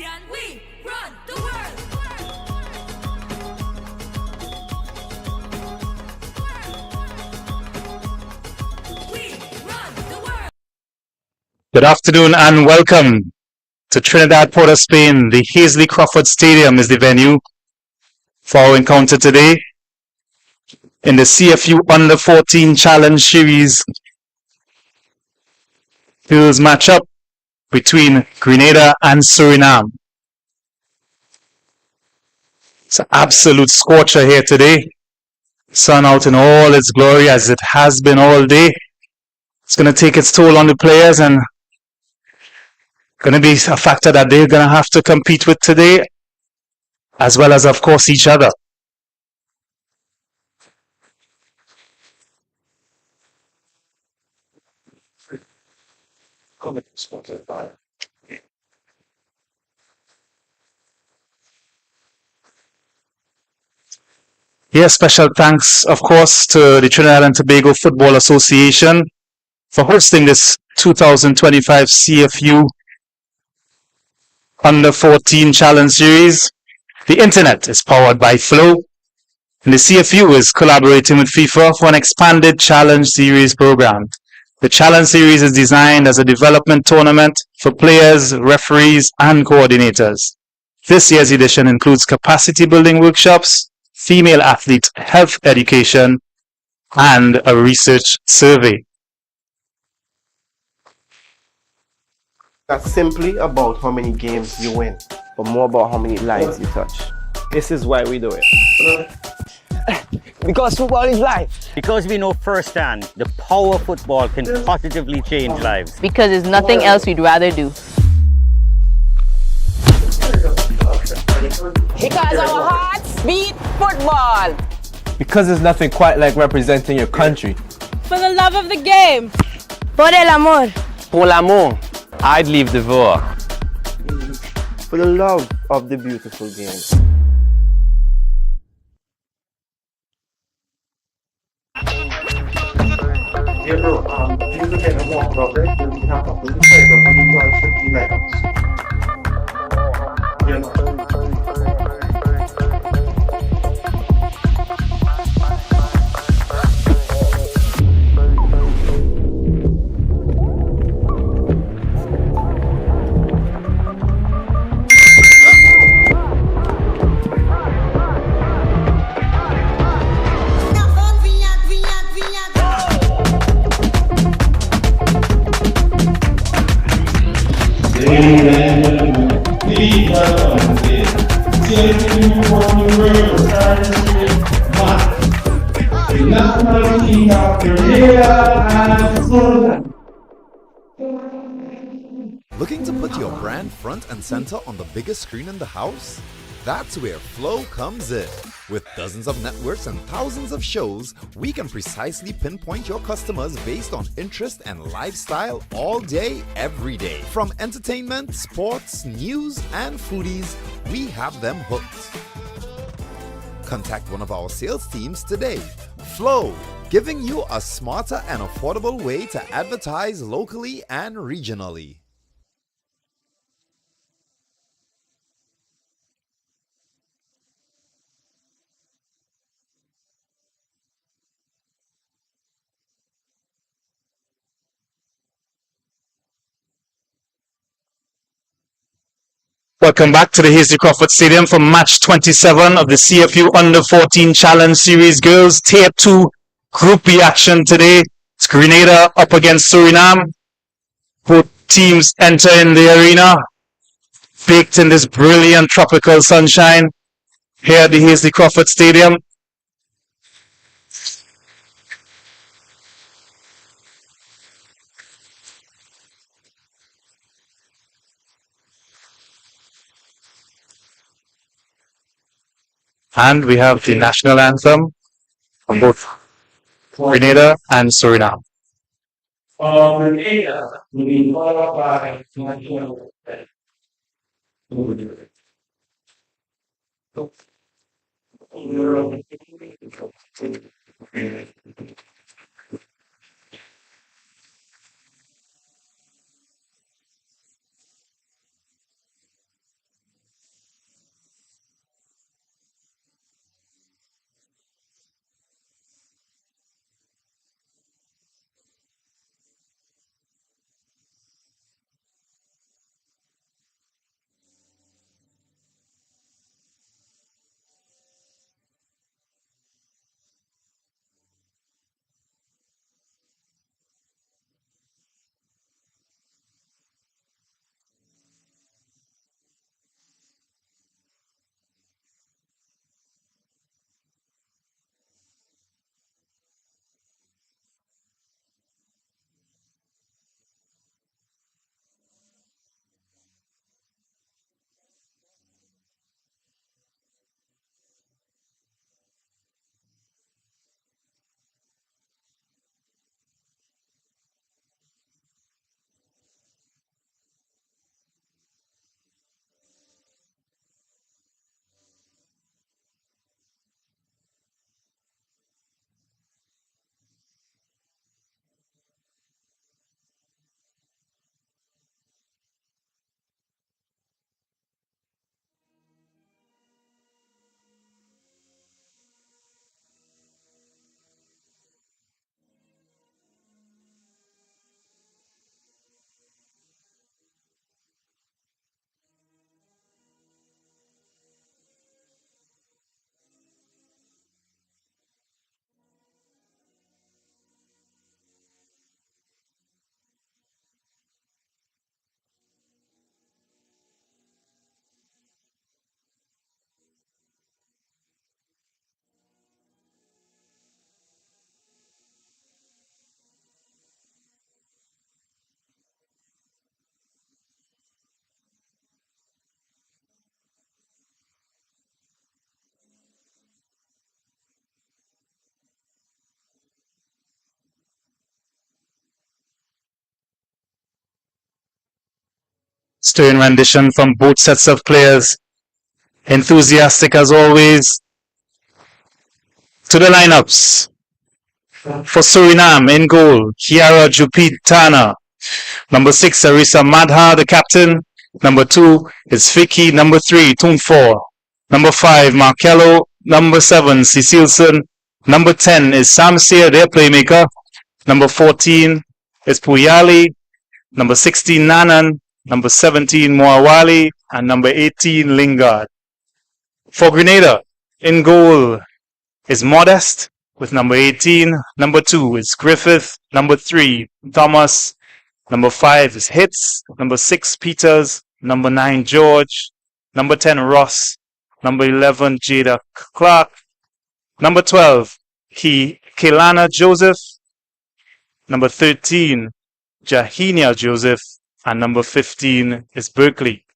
Christian, we run the world. We run the world. Good afternoon and welcome to Trinidad, Port of Spain. The Hazley Crawford Stadium is the venue for our encounter today in the CFU U14 Challenge Series Girls matchup between Grenada and Suriname. It's an absolute scorcher here today. Sun out in all its glory as it has been all day. It's going to take its toll on the players and going to be a factor that they're going to have to compete with today, as well as, of course, each other. Here, special thanks, of course, to the Trinidad and Tobago Football Association for hosting this 2025 CFU U14 Challenge Series. The internet is powered by Flow, and the CFU is collaborating with FIFA for an expanded Challenge Series program. The Challenge Series is designed as a development tournament for players, referees, and coordinators. This year's edition includes capacity building workshops, female athlete health education, and a research survey. Not simply about how many games you win, but more about how many lives you touch. This is why we do it. Because football is life. Because we know firsthand the power football can positively change lives. Because there's nothing else we'd rather do. Because our hearts beat football. Because there's nothing quite like representing your country. For the love of the game. Por el amor. Pour l'amour. I'd leave the war. For the love of the beautiful game. Looking to put your brand front and center on the biggest screen in the house? That's where Flow comes in. With dozens of networks and thousands of shows, we can precisely pinpoint your customers based on interest and lifestyle all day, every day. From entertainment, sports, news, and foodies, we have them hooked. Contact one of our sales teams today. Flow, giving you a smarter and affordable way to advertise locally and regionally. Welcome back to the Hazley Crawford Stadium for match 27 of the CFU U14 Challenge Series Girls Tier 2 Group B action today. It's Grenada up against Suriname. Both teams enter in the arena, baked in this brilliant tropical sunshine here at the Hazley Crawford Stadium. And we have the national anthem from both Grenada and Suriname. Grenada, we qualify national Stirring rendition from both sets of players. Enthusiastic as always. To the lineups. For Suriname, in goal, Kiara Jupitana. Number 6, Arisa Madha, the captain. Number 2 is Vicky. Number 3, Tumfor. Number 5, Markello. Number 7, Cecilson. Number 10 is Samsir, their playmaker. Number 14 is Puyali. Number 16, Nanan. Number 17, Moawali. And number 18, Lingard. For Grenada, in goal is Modest with number 18. Number 2 is Griffith. Number 3, Thomas. Number 5 is Hitz. Number 6, Peters. Number 9, George. Number 10, Ross. Number 11, Jada Clark. Number 12, Kelana Joseph. Number 13, Jahinia Joseph. And number 15 is Berkeley.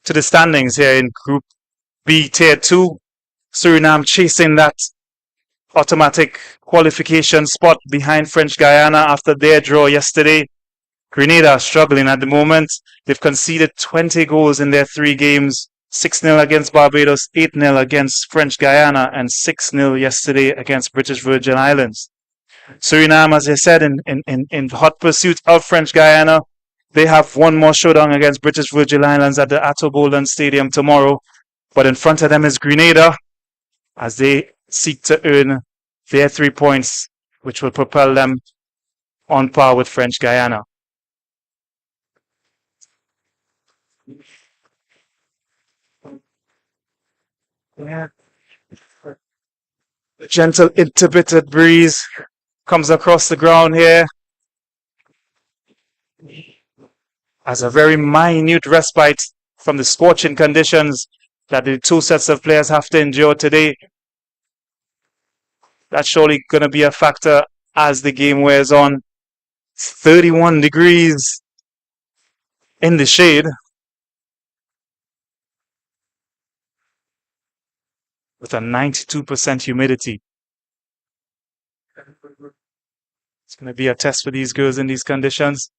To the standings here in Group B, Tier 2. Suriname chasing that automatic qualification spot behind French Guyana after their draw yesterday. Grenada struggling at the moment. They've conceded 20 goals in their 3 games. 6-0 against Barbados, 8-0 against French Guyana, and 6-0 yesterday against British Virgin Islands. Suriname, as I said, in hot pursuit of French Guyana. They have one more showdown against British Virgin Islands at the Atto Boldon Stadium tomorrow. But in front of them is Grenada as they seek to earn their 3 points, which will propel them on par with French Guyana. Yeah. A gentle intermittent breeze comes across the ground here as a very minute respite from the scorching conditions that the 2 sets of players have to endure today. That's surely going to be a factor as the game wears on. 31 degrees in the shade, with a 92% humidity. It's going to be a test for these girls in these conditions,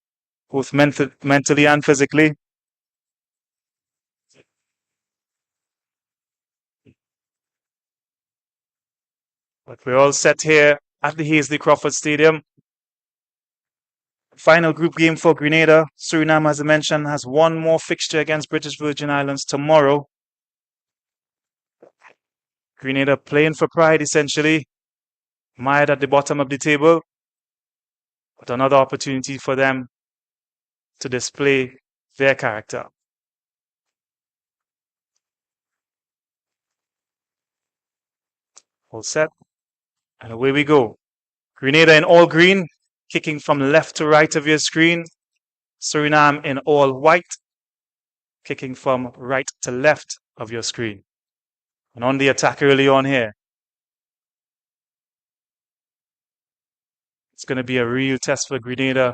both mentally and physically. But we're all set here at the Hazley Crawford Stadium. Final group game for Grenada. Suriname, as I mentioned, has one more fixture against British Virgin Islands tomorrow. Grenada playing for pride, essentially. Mired at the bottom of the table. But another opportunity for them to display their character. All set. And away we go. Grenada in all green, kicking from left to right of your screen. Suriname in all white, kicking from right to left of your screen. And on the attack early on here. It's going to be a real test for Grenada,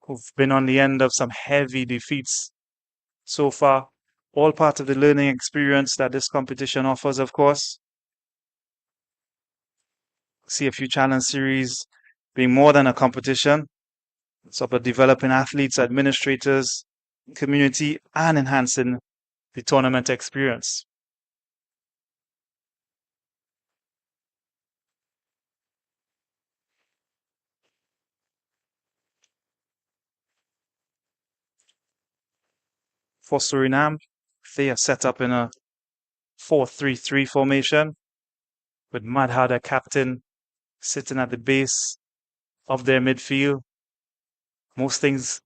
who've been on the end of some heavy defeats so far. All part of the learning experience that this competition offers, of course. CFU Challenge Series being more than a competition. It's about developing athletes, administrators, community, and enhancing the tournament experience. For Suriname, they are set up in a 4-3-3 formation with Madha, the captain, sitting at the base of their midfield. Most things,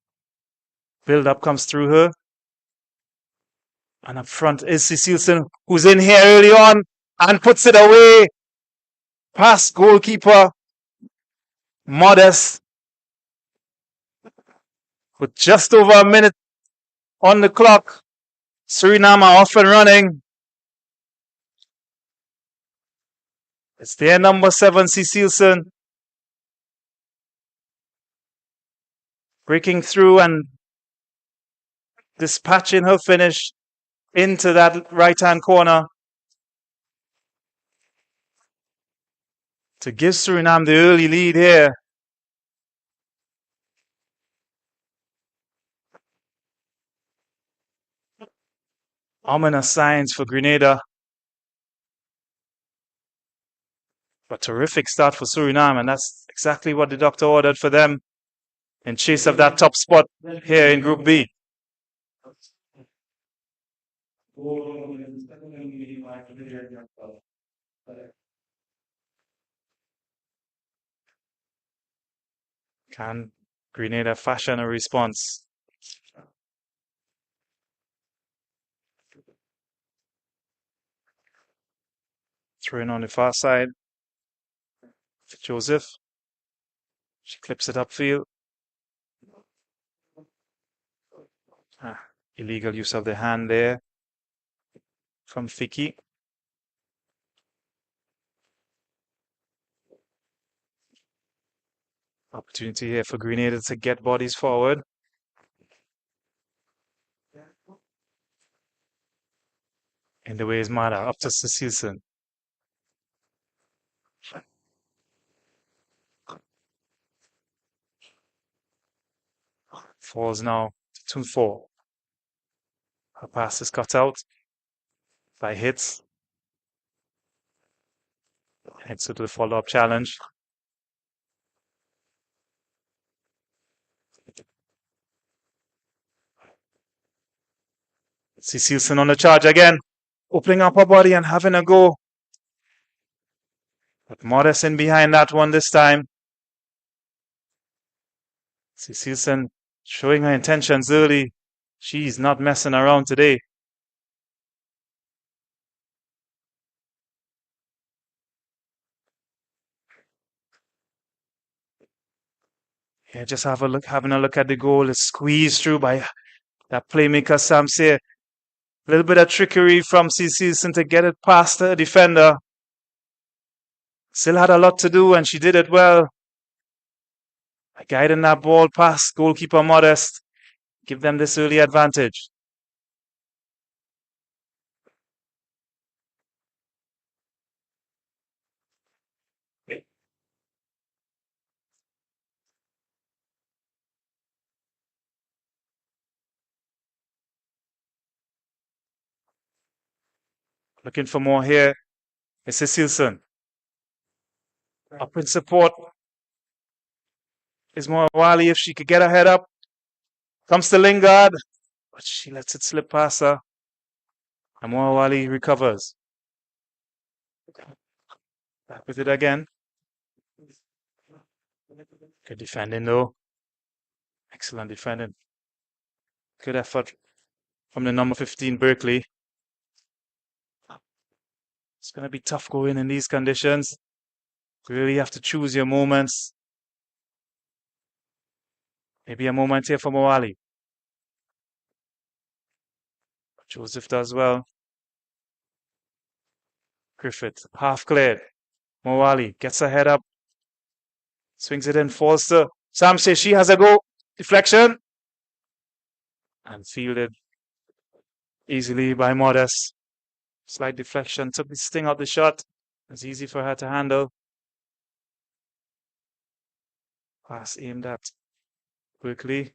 build-up comes through her. And up front is Cecilson, who's in here early on and puts it away. Past goalkeeper, Modest. With just over a minute on the clock, Suriname are off and running. It's their number 7, Cecilson, breaking through and dispatching her finish into that right-hand corner. to give Suriname the early lead here. Ominous signs for Grenada. A terrific start for Suriname, and that's exactly what the doctor ordered for them in chase of that top spot here in Group B. Can Grenada fashion a response? Throw in on the far side. Joseph. She clips it upfield. Illegal use of the hand there from Fiki. Opportunity here for Grenada to get bodies forward. In the way is Mada, up to Cecilson. Falls now to 2-4. Her pass is cut out by hits. Heads to the follow-up challenge. Cecilson on the charge again. Opening up her body and having a go. But Modest in behind that one this time. Cecilson showing her intentions early. She's not messing around today. Yeah, just having a look at the goal. It's squeezed through by that playmaker Samse. A little bit of trickery from Cecilson to get it past the defender. Still had a lot to do, and she did it well. Guiding that ball past goalkeeper Modest. Give them this early advantage. Looking for more here. It's Cecilson. Up in support is Wali if she could get her head up. Comes to Lingard, but she lets it slip past her. And Wali recovers. Back with it again. Good defending though. Excellent defending. Good effort from the number 15 Berkeley. It's going to be tough going in these conditions. You really have to choose your moments. Maybe a moment here for Moali. Joseph does well. Griffith, half cleared. Moali gets her head up. Swings it in, falls to Sam says she has a go. Deflection. And fielded easily by Modest. Slight deflection, took the sting out the shot. It's easy for her to handle. Pass aimed at Berkeley.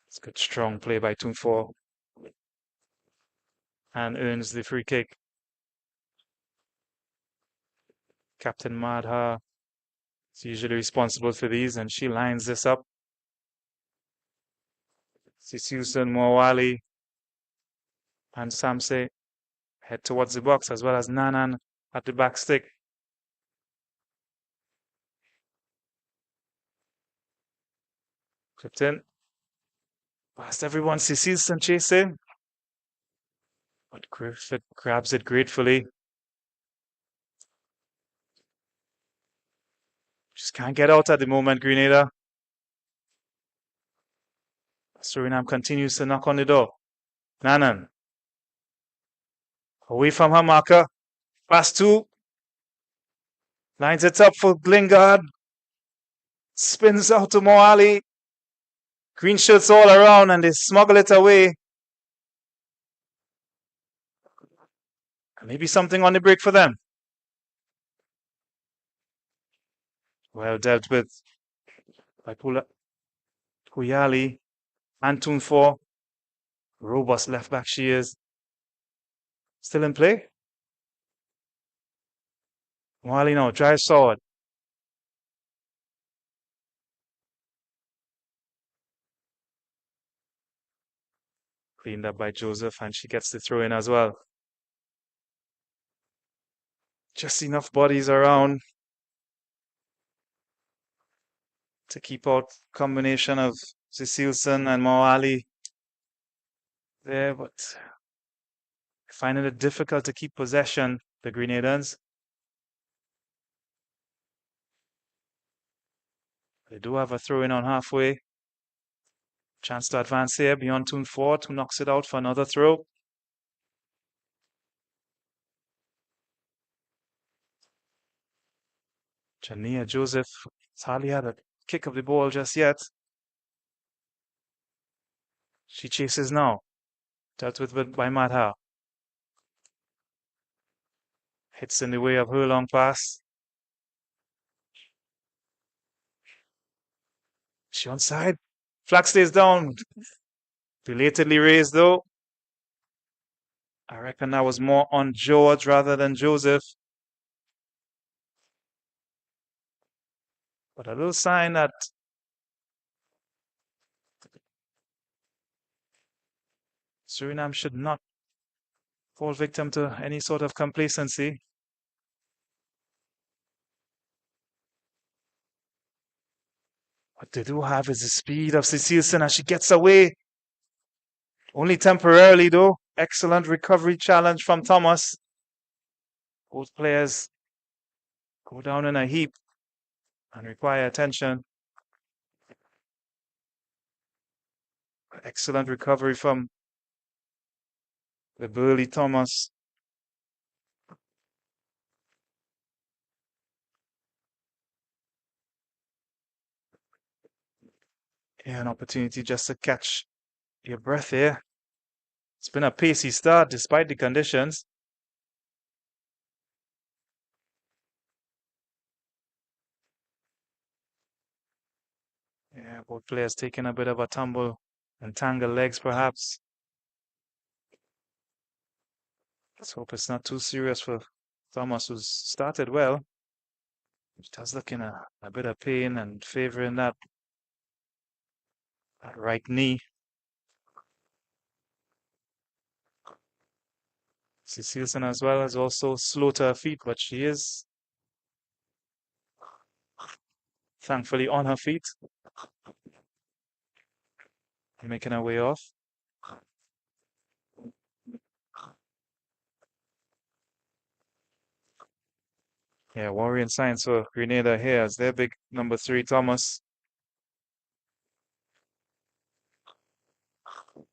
It's good strong play by Tunfor. And earns the free kick. Captain Madha is usually responsible for these, and she lines this up. Sisusan, Mwawali, and Samse head towards the box, as well as Nanan at the back stick. Clipped in. Past everyone, Sisusan chasing. But Griffith grabs it gratefully. Just can't get out at the moment, Grenada. Suriname continues to knock on the door. Nanan. Away from her marker. Pass two. Lines it up for Lingard. Spins out to Moali. Green shirts all around and they smuggle it away. Maybe something on the break for them. Well dealt with by Puyali. Antun 4. Robust left back she is. Still in play. Wally now drives forward. Cleaned up by Joseph, and she gets the throw in as well. Just enough bodies around to keep out combination of Cecilson and Moali there, but finding it difficult to keep possession, the Grenadans. They do have a throw in on halfway. Chance to advance here beyond Toon 4. Who knocks it out for another throw. Jania Joseph has hardly had a kick of the ball just yet. She chases now. Dealt with by Madha. Hits in the way of her long pass. She onside. Flag stays down. Belatedly raised though. I reckon that was more on George rather than Joseph. But a little sign that Suriname should not fall victim to any sort of complacency. What they do have is the speed of Cecilson as she gets away. Only temporarily though. Excellent recovery challenge from Thomas. Both players go down in a heap and require attention. Excellent recovery from the burly Thomas. Yeah, an opportunity just to catch your breath here. It's been a pacey start despite the conditions. Yeah, both players taking a bit of a tumble and tangle legs perhaps. Let's hope it's not too serious for Thomas, who's started well. He does look in a bit of pain and favoring that right knee. Cecilson as well is also slow to her feet, but she is thankfully on her feet. Making her way off. Yeah, worrying signs for Grenada here as their big number 3, Thomas.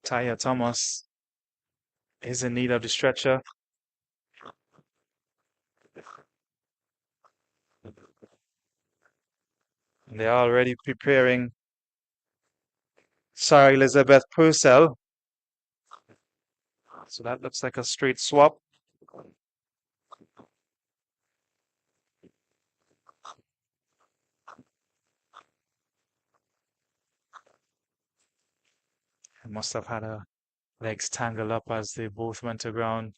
Taya Thomas is in need of the stretcher. And they are already preparing Sarah Elizabeth Purcell. So that looks like a straight swap. Must have had her legs tangled up as they both went to ground.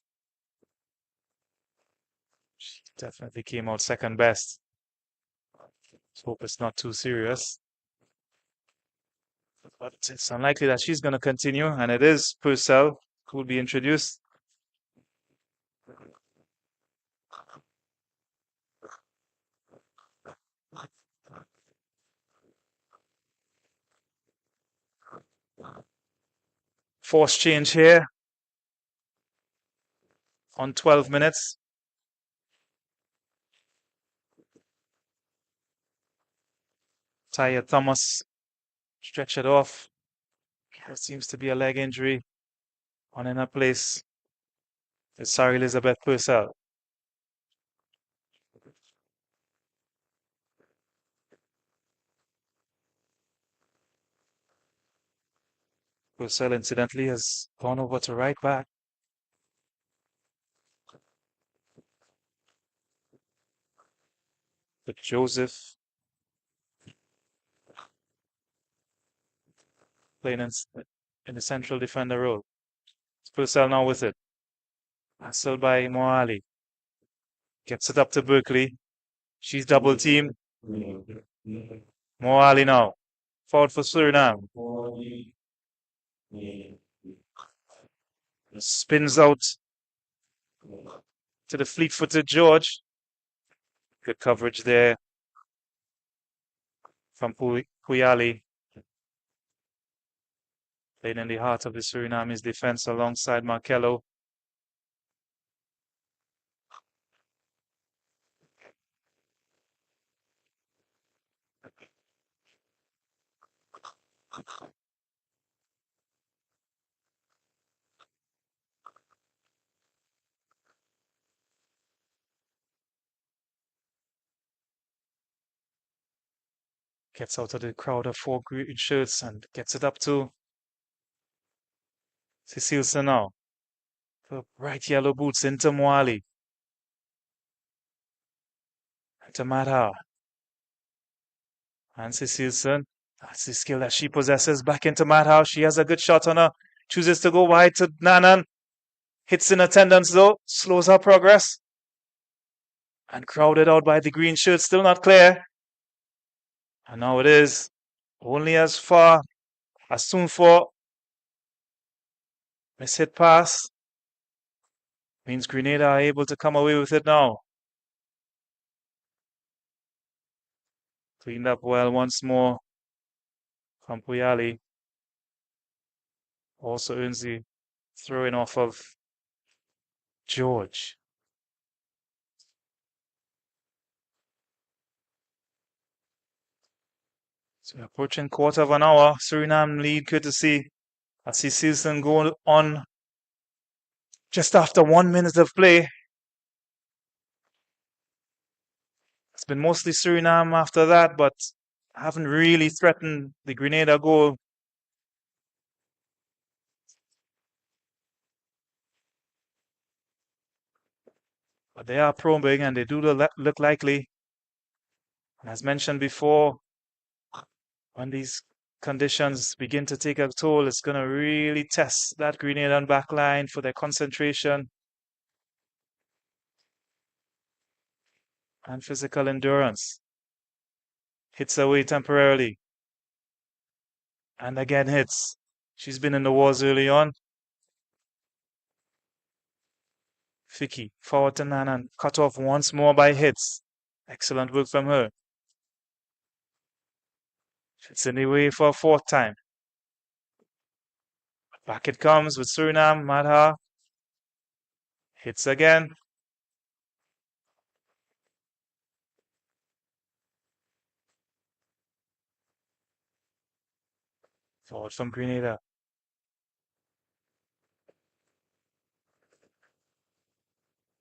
She definitely came out second best. Let's hope it's not too serious. But it's unlikely that she's going to continue, and it is Purcell who will be introduced. Force change here on 12 minutes. Taya Thomas stretch it off. There seems to be a leg injury on in her place. It's Sarah Elizabeth Purcell. Purcell incidentally has gone over to right back. But Joseph playing in the central defender role. Purcell now with it. Hustled by Moali. Gets it up to Berkeley. She's double teamed. Moali now. Forward for Suriname. Spins out to the fleet-footed George. Good coverage there from Puyali. Playing in the heart of the Surinamese defense alongside Markello. Gets out of the crowd of four green shirts and gets it up to Cecilson now. The bright yellow boots into Moali. To Madha. And Cecilson. That's the skill that she possesses. Back into Madha. She has a good shot on her. Chooses to go wide to Nanan. Hits in attendance though. Slows her progress. And crowded out by the green shirts. Still not clear. And now it is. Only as far as soon for mishit pass. Means Grenada are able to come away with it now. Cleaned up well once more from Puyali. Also earns the throwing off of George. So we're approaching quarter of an hour. Suriname lead courtesy as the season go on just after 1 minute of play. It's been mostly Suriname after that, but haven't really threatened the Grenada goal. But they are probing and they do look likely. As mentioned before, when these conditions begin to take a toll, it's going to really test that Grenadian back line for their concentration and physical endurance. Hits away temporarily. And again hits. She's been in the wars early on. Vicky forward to Nanan. Cut off once more by hits. Excellent work from her. It's in the way for a fourth time. Back it comes with Suriname. Madha. Hits again. Forward from Grenada.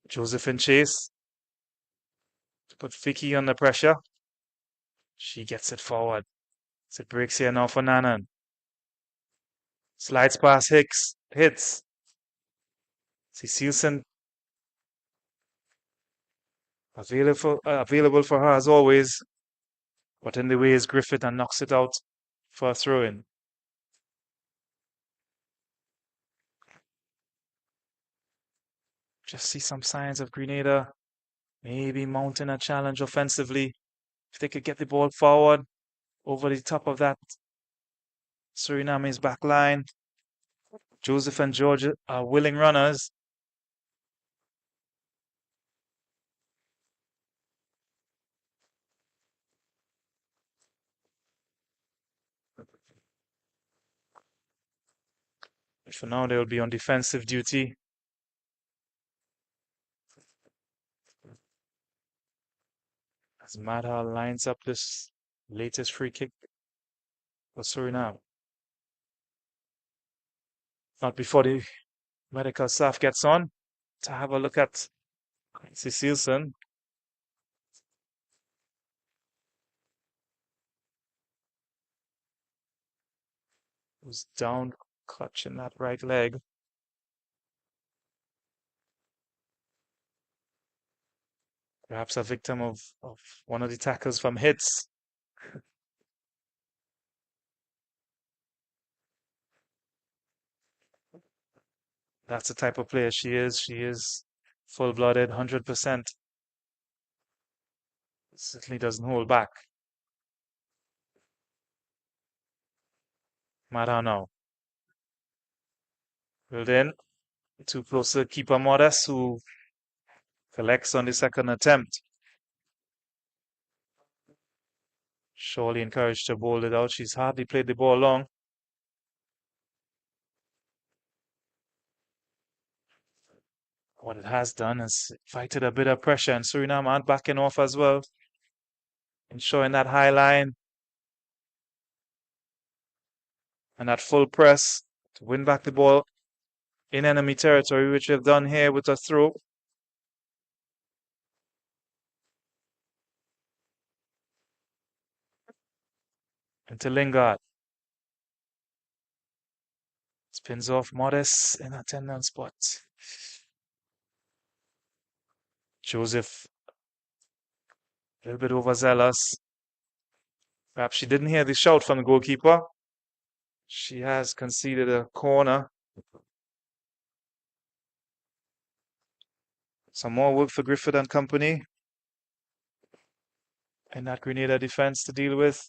Josephine Chase. To put Vicky under pressure. She gets it forward. So it breaks here now for Nanan. Slides past Hicks. Hits. Cecilson available for her as always. But in the way is Griffith and knocks it out for a throw-in. Just see some signs of Grenada maybe mounting a challenge offensively. If they could get the ball forward over the top of that Suriname's back line. Joseph and George are willing runners. But for now, they will be on defensive duty. As Madha lines up this latest free kick for Suriname. Not before the medical staff gets on to have a look at Cecilson. Who's down, clutching that right leg. Perhaps a victim of one of the tackles from hits. That's the type of player she is. She is full-blooded, 100%. Certainly doesn't hold back. Mara now. Filled in. Too close to keeper Modest, who collects on the second attempt. Surely encouraged to bowl it out. She's hardly played the ball long. What it has done is invited a bit of pressure, and Suriname aren't backing off as well. Ensuring that high line and that full press to win back the ball in enemy territory, which they've done here with a throw. Into Lingard. Spins off Modest in a 10-run spot. Joseph, a little bit overzealous. Perhaps she didn't hear the shout from the goalkeeper. She has conceded a corner. Some more work for Griffith and company in that Grenada defense to deal with.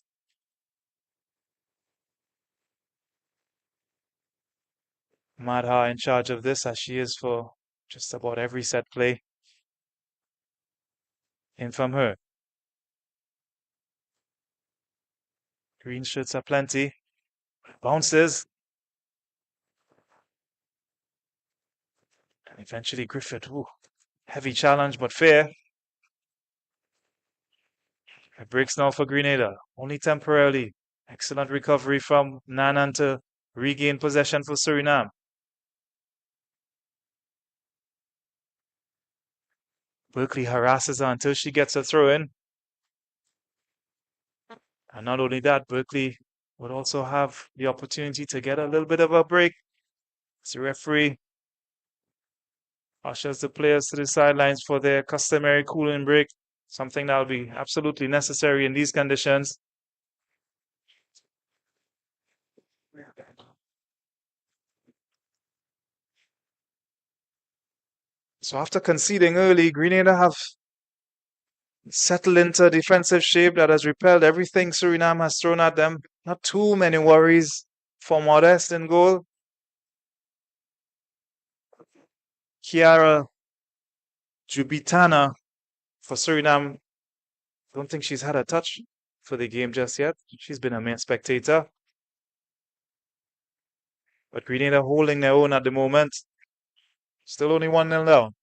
Madha in charge of this, as she is for just about every set play. In from her. Green shirts are plenty. Bounces. And eventually Griffith. Ooh, heavy challenge, but fair. It breaks now for Grenada. Only temporarily. Excellent recovery from Nanan to regain possession for Suriname. Berkeley harasses her until she gets a throw in. And not only that, Berkeley would also have the opportunity to get a little bit of a break. As the referee ushers the players to the sidelines for their customary cooling break, something that will be absolutely necessary in these conditions. So after conceding early, Grenada have settled into a defensive shape that has repelled everything Suriname has thrown at them. Not too many worries for Modest in goal. Kiara Jubitana for Suriname. Don't think she's had a touch for the game just yet. She's been a mere spectator. But Grenada holding their own at the moment. Still only 1-0 down.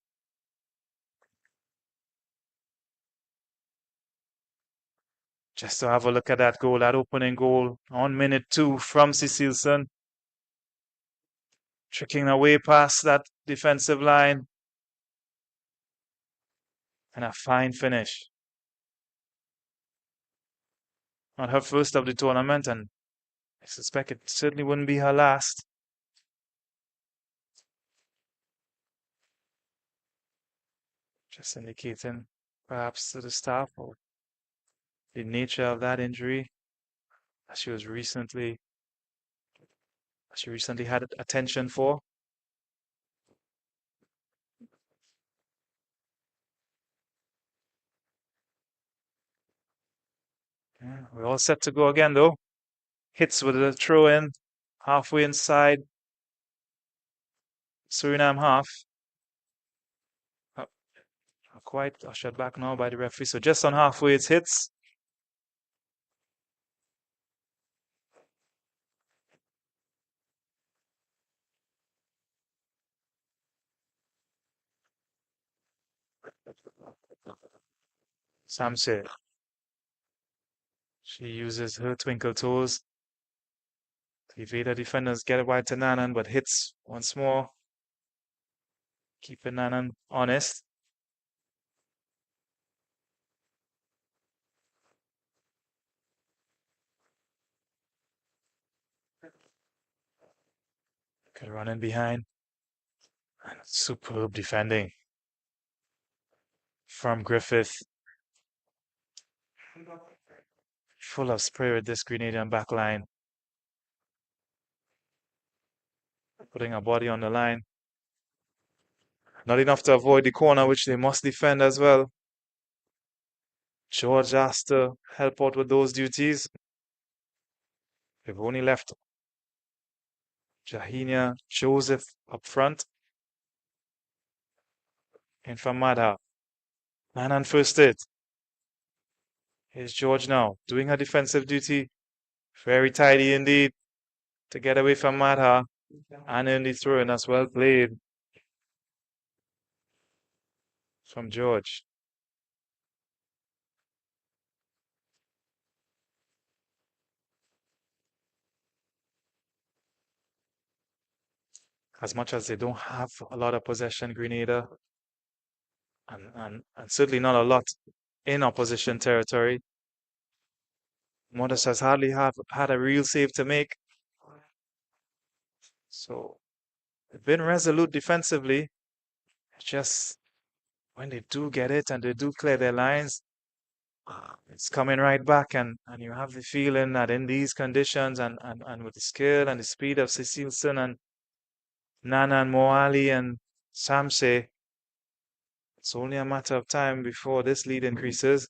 Just to have a look at that goal, that opening goal on minute 2 from Cecilson. Tricking away past that defensive line. And a fine finish. Not her first of the tournament, and I suspect it certainly wouldn't be her last. Just indicating perhaps to the staff or the nature of that injury that she recently had attention for. Yeah, we're all set to go again though. Hits with a throw in halfway inside Suriname half. Not quite ushered back now by the referee. So just on halfway it's hits. Samse. She uses her twinkle toes to evade the defenders, get it wide to Nanan, but hits once more. Keeping Nanan honest. Good run in behind. And superb defending from Griffith. Full of spirit, this Grenadian back line. Putting a body on the line. Not enough to avoid the corner, which they must defend as well. George has to help out with those duties. They've only left Jahinia Joseph up front. In from Madha. Man on first hit. Here's George now, doing her defensive duty. Very tidy indeed to get away from Madha. And in the throw, and that's well played from George. As much as they don't have a lot of possession, Grenada, and certainly not a lot in opposition territory, Modest has hardly had a real save to make. So they've been resolute defensively. It's just when they do get it and they do clear their lines, it's coming right back, and you have the feeling that in these conditions and with the skill and the speed of Cecilson and Nana and Moali and Samse, it's only a matter of time before this lead increases.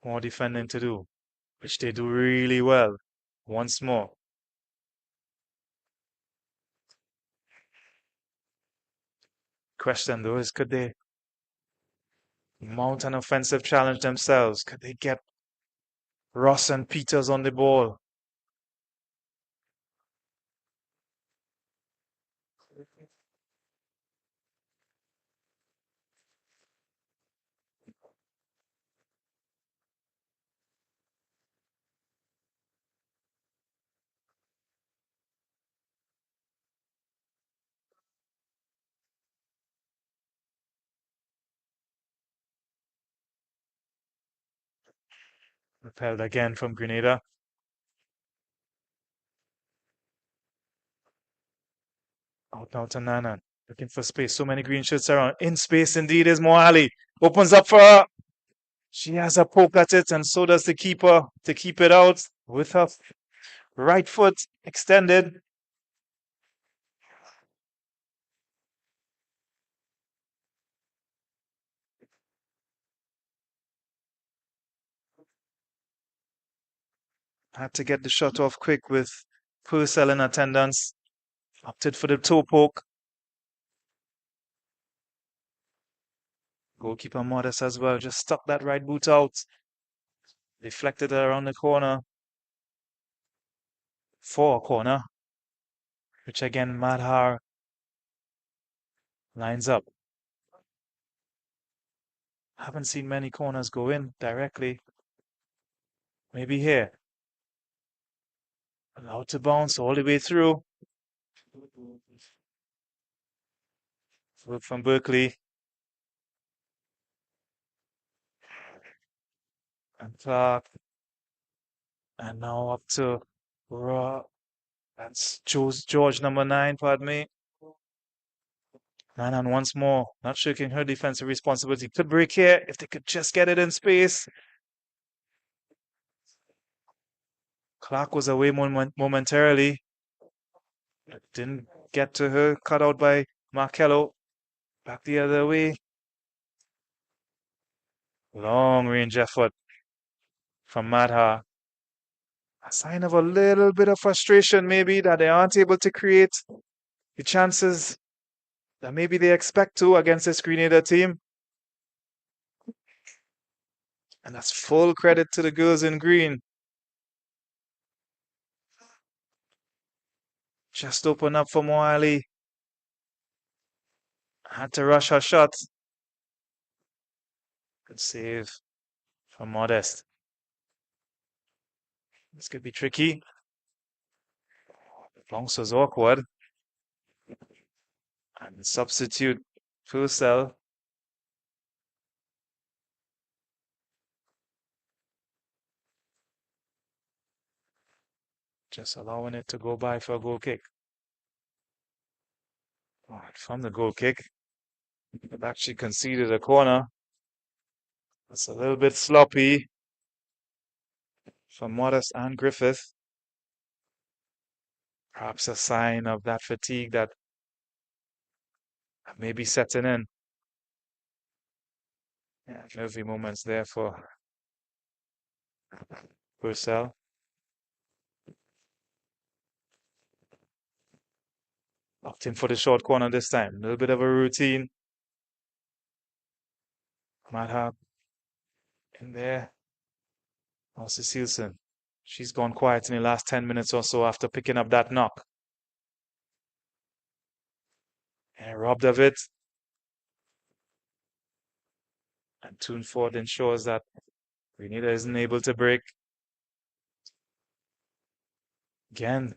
More defending to do, which they do really well. Once more. Question though is, could they mount an offensive challenge themselves? Could they get Ross and Peters on the ball? Repelled again from Grenada. Out now to Nana. Looking for space. So many green shirts around. In space indeed is Moali. Opens up for her. She has a poke at it, and so does the keeper to keep it out with her right foot extended. Had to get the shot off quick with Purcell in attendance. Opted for the toe poke. Goalkeeper Modest as well. Just stuck that right boot out. Deflected it around the corner. For a corner. Which again, Madhar lines up. Haven't seen many corners go in directly. Maybe here. Allowed to bounce all the way through. Work from Berkeley. And Clark. And now up to that's George number 9, pardon me. And once more, not shirking her defensive responsibility. Could break here if they could just get it in space. Clark was away momentarily. Didn't get to her. Cut out by Markello. Back the other way. Long range effort from Madha. A sign of a little bit of frustration, maybe, that they aren't able to create the chances that maybe they expect to against this Grenada team. And that's full credit to the girls in green. Just open up for Moali. Had to rush her shot. Good save from Modest. This could be tricky. The bounce was awkward. And the substitute Purcell Just allowing it to go by for a goal kick. Alright, from the goal kick, they've actually conceded a corner. It's a little bit sloppy for Modest and Griffith. Perhaps a sign of that fatigue that may be setting in. Yeah, nervy moments there for Purcell. Opting for the short corner this time. A little bit of a routine. Madhab in there. Oh, Cecilson. She's gone quiet in the last 10 minutes or so after picking up that knock. And robbed of it. And Toonford ensures that Grenada isn't able to break. Again,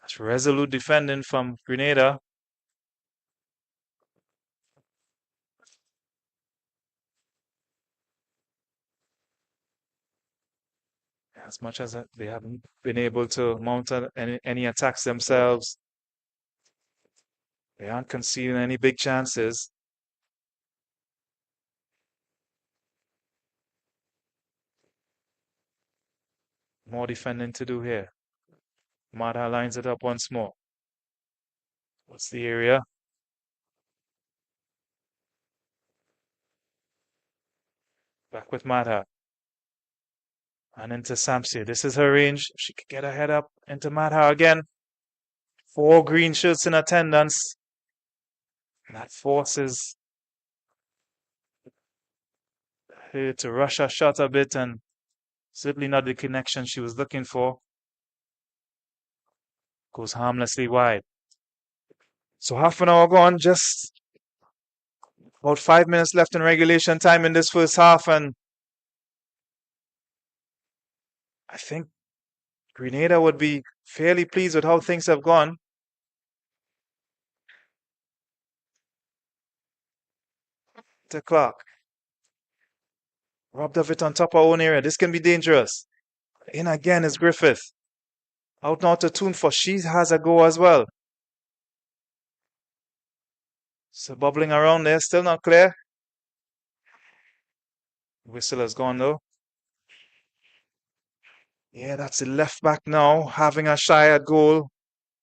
that's resolute defending from Grenada. As much as they haven't been able to mount any attacks themselves, they aren't conceding any big chances. More defending to do here. Madha lines it up once more. What's the area? Back with Madha. And into Samsi. This is her range. She could get her head up into Madha again. 4 green shirts in attendance. And that forces her to rush her shot a bit, and simply not the connection she was looking for. Goes harmlessly wide. So half an hour gone, just about 5 minutes left in regulation time in this first half, and I think Grenada would be fairly pleased with how things have gone. To Clark. Robbed of it on top of our own area. This can be dangerous. In again is Griffith. Out now to Toonford. She has a go as well. So bubbling around there. Still not clear. Whistle has gone though. Yeah, that's the left back now. Having a shy at goal.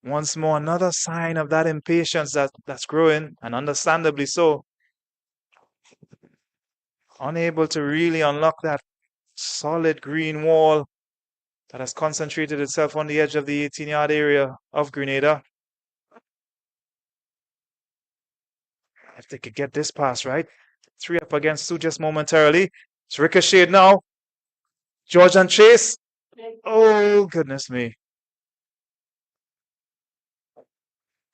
Once more, another sign of that impatience that's growing. And understandably so. Unable to really unlock that solid green wall that has concentrated itself on the edge of the 18-yard area of Grenada. If they could get this pass right. 3 up against 2 just momentarily. It's ricocheted now. George and Chase. Oh, goodness me.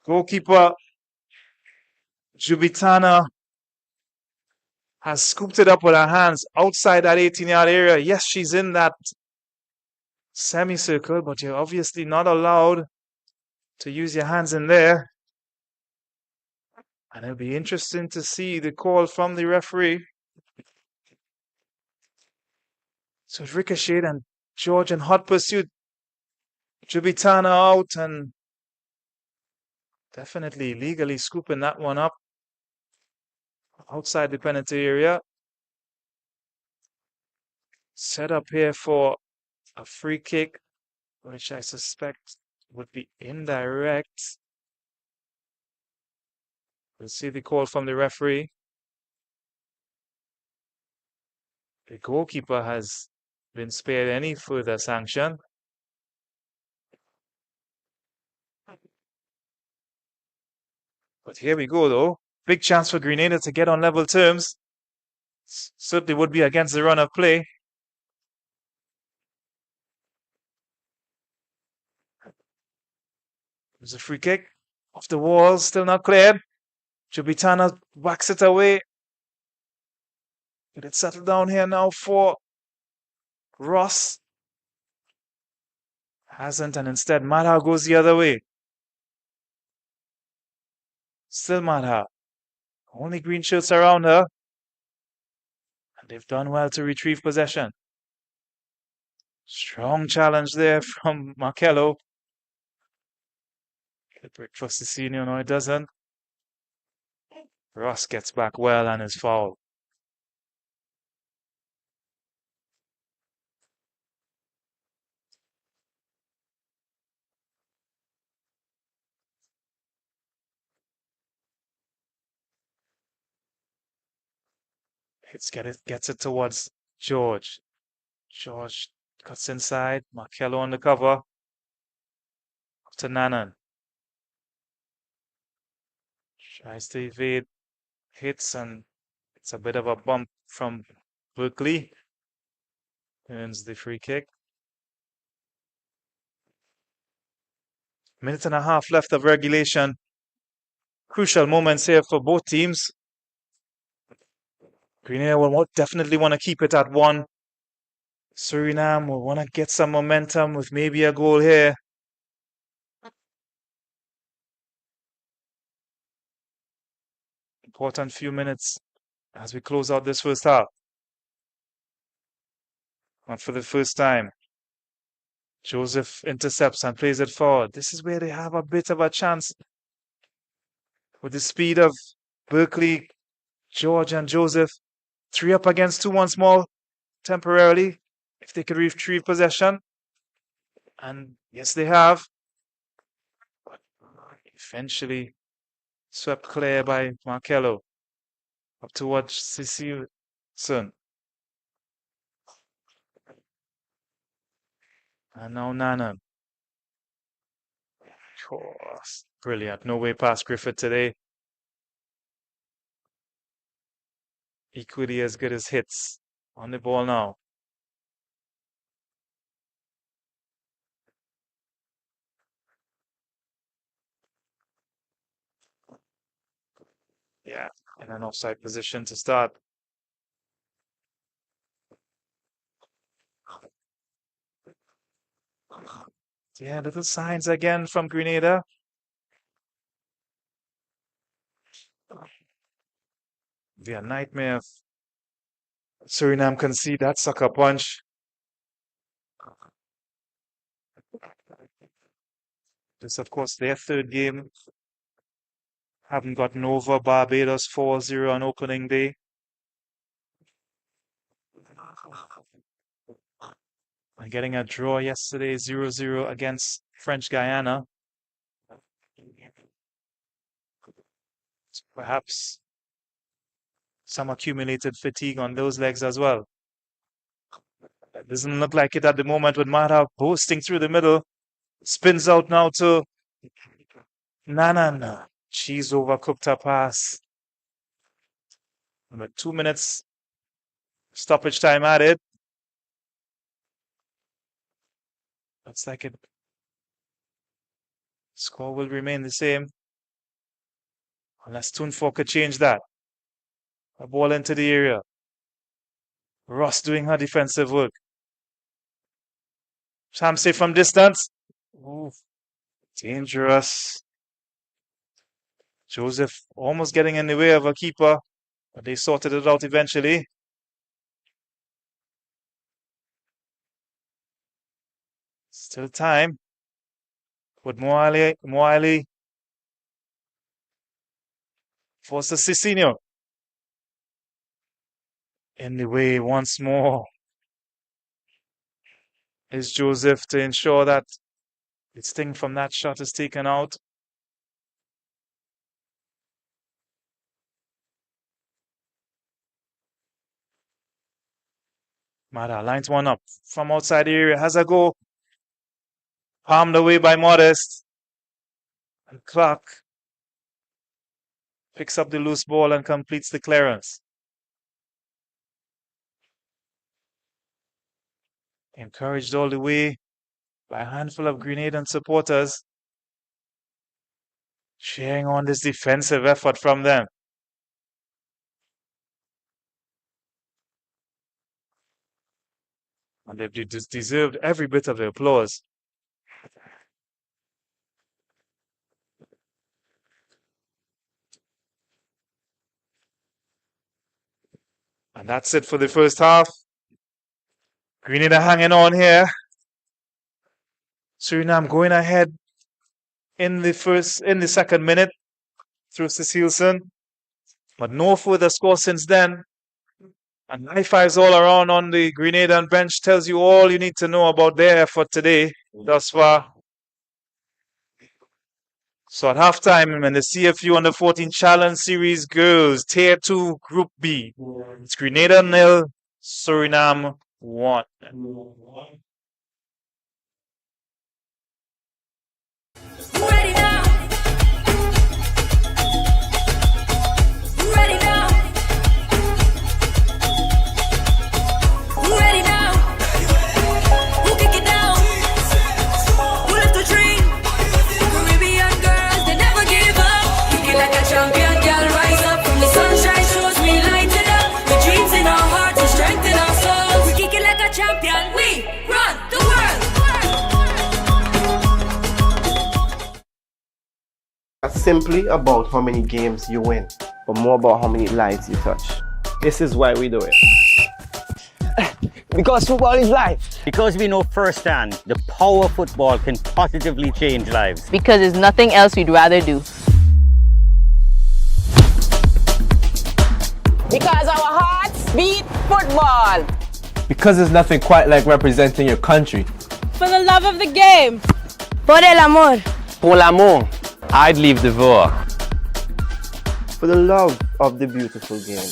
Goalkeeper Jubitana has scooped it up with her hands outside that 18-yard area. Yes, she's in that semicircle, but you're obviously not allowed to use your hands in there. And it'll be interesting to see the call from the referee. So it's ricocheted and George in hot pursuit. Jubitana out and definitely legally scooping that one up outside the penalty area. Set up here for a free kick, which I suspect would be indirect. We'll see the call from the referee. The goalkeeper has been spared any further sanction. But here we go though. Big chance for Grenada to get on level terms. Certainly would be against the run of play. It was a free kick. Off the wall, still not cleared. Jubitana whacks it away. Did it settle down here now for Ross? Hasn't, and instead Madha goes the other way. Still Madha. Only green shirts around her. And they've done well to retrieve possession. Strong challenge there from Markello. The break for Cecilio, no, it doesn't. Ross gets back well and is fouled. Gets it towards George. George cuts inside. Markello on the cover. Up to Nanan. Tries to evade. Hits, and it's a bit of a bump from Berkeley. Earns the free kick. Minute and a half left of regulation. Crucial moments here for both teams. Grenada will definitely want to keep it at 1. Suriname will want to get some momentum with maybe a goal here. Important few minutes as we close out this first half. Not for the first time. Joseph intercepts and plays it forward. This is where they have a bit of a chance. With the speed of Berkeley, George and Joseph. 3 up against 2 once more temporarily. If they could retrieve possession. And yes, they have. But eventually swept clear by Markello. Up towards Cecilson. And now Nana. Oh, brilliant. No way past Griffith today. Equally as good as hits. On the ball now. Yeah, in an offside position to start. Yeah, little signs again from Grenada. Be a nightmare if Suriname concede that sucker punch. This, of course, their third game. Haven't gotten over Barbados 4-0 on opening day. And getting a draw yesterday, 0-0 against French Guyana. Perhaps some accumulated fatigue on those legs as well. It doesn't look like it at the moment with Mata boasting through the middle. Spins out now to Nanan. She's overcooked her pass. With 2 minutes stoppage time added. Looks like it. Score will remain the same. Unless Tunfor could change that. A ball into the area. Ross doing her defensive work. Shamsi from distance. Ooh, dangerous. Joseph almost getting in the way of a keeper, but they sorted it out eventually. Still time. With Moali forces Cicinho in the way once more. Is Joseph to ensure that the sting from that shot is taken out. Mada lines one up from outside the area. Has a go. Palmed away by Modest. And Clark picks up the loose ball and completes the clearance. Encouraged all the way by a handful of Grenadan supporters. Cheering on this defensive effort from them. And they've deserved every bit of the applause. And that's it for the first half. Grenada hanging on here. Suriname going ahead in the second minute through Cecilson. But no further score since then. And high fives all around on the Grenadian bench tells you all you need to know about their effort today thus far. So at halftime, when the CFU U14 Challenge Series Girls Tier 2 Group B, it's Grenada 0, Suriname 1. Ready now. Ready now. Ready now. Who kick it down? Who lift the dream? Caribbean girls, they never give up. Kick it like a champion, girl, rise up from the sunshine shows. We light it up with dreams in our hearts and strength in our souls. We kick it like a champion. We run the world. It's simply about how many games you win, but more about how many lives you touch. This is why we do it. Because football is life. Because we know firsthand the power football can positively change lives. Because there's nothing else we'd rather do. Because our hearts beat football. Because there's nothing quite like representing your country. For the love of the game. Por el amor. Pour l'amour. I'd leave the war. For the love of the beautiful game.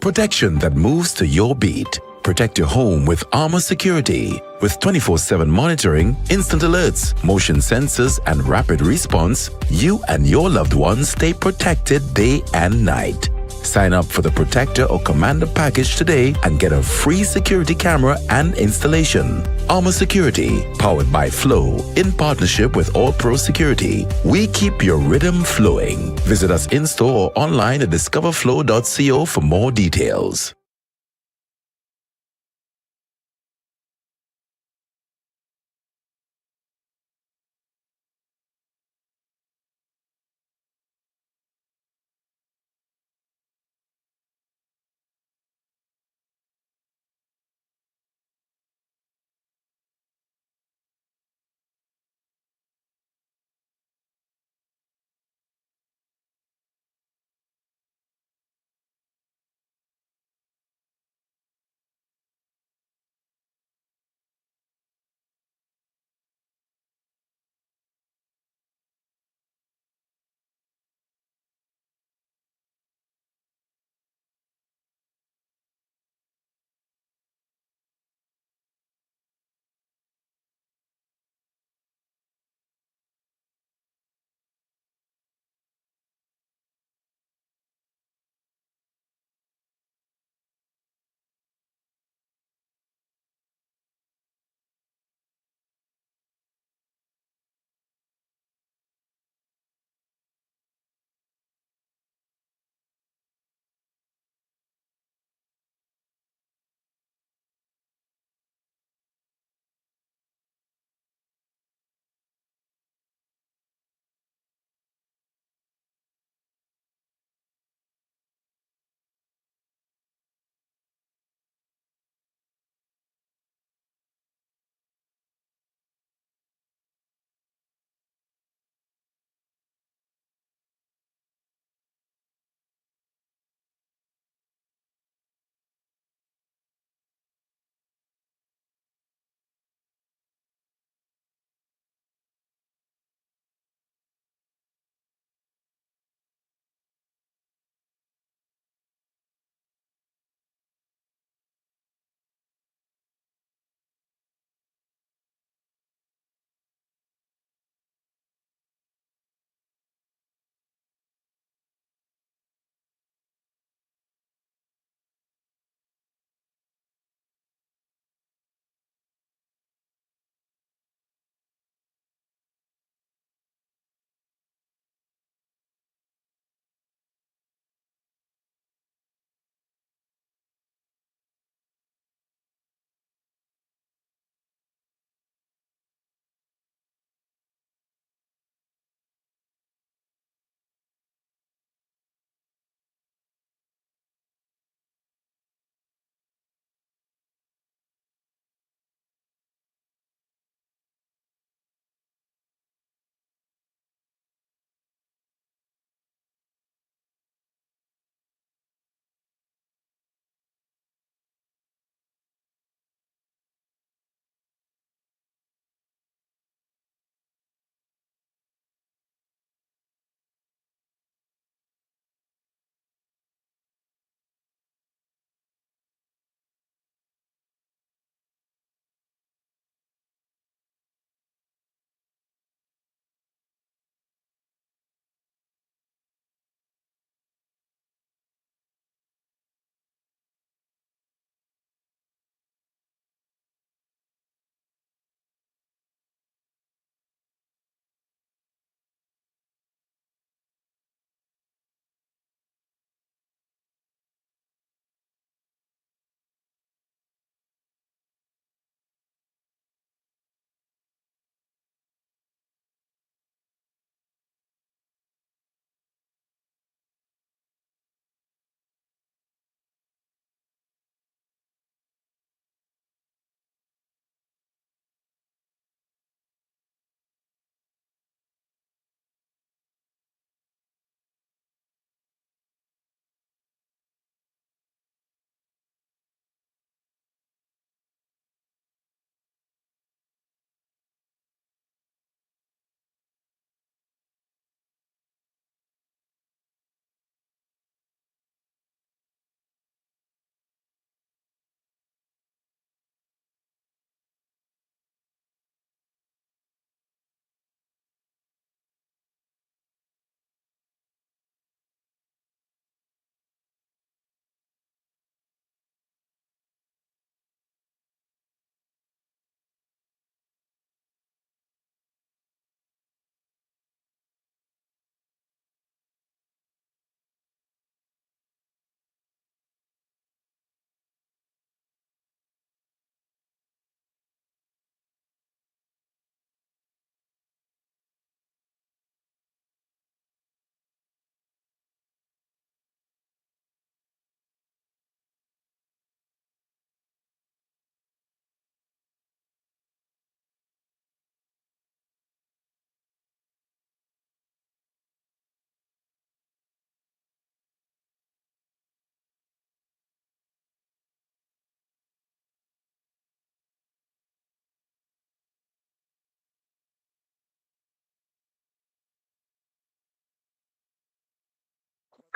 Protection that moves to your beat. Protect your home with Armor Security. With 24/7 monitoring, instant alerts, motion sensors, and rapid response, you and your loved ones stay protected day and night. Sign up for the Protector or Commander package today and get a free security camera and installation. Armor Security, powered by Flow, in partnership with All Pro Security. We keep your rhythm flowing. Visit us in-store or online at discoverflow.co for more details.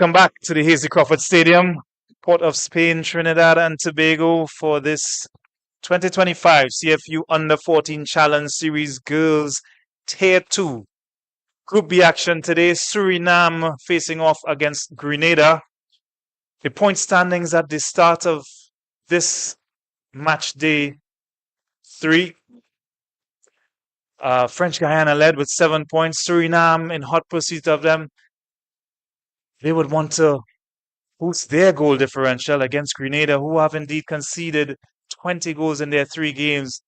Welcome back to the Hazy Crawford Stadium, Port of Spain, Trinidad and Tobago for this 2025 CFU Under-14 Challenge Series Girls Tier 2. Group B action today, Suriname facing off against Grenada. The point standings at the start of this match day 3. French Guyana led with 7 points. Suriname in hot pursuit of them. They would want to boost their goal differential against Grenada, who have indeed conceded 20 goals in their 3 games.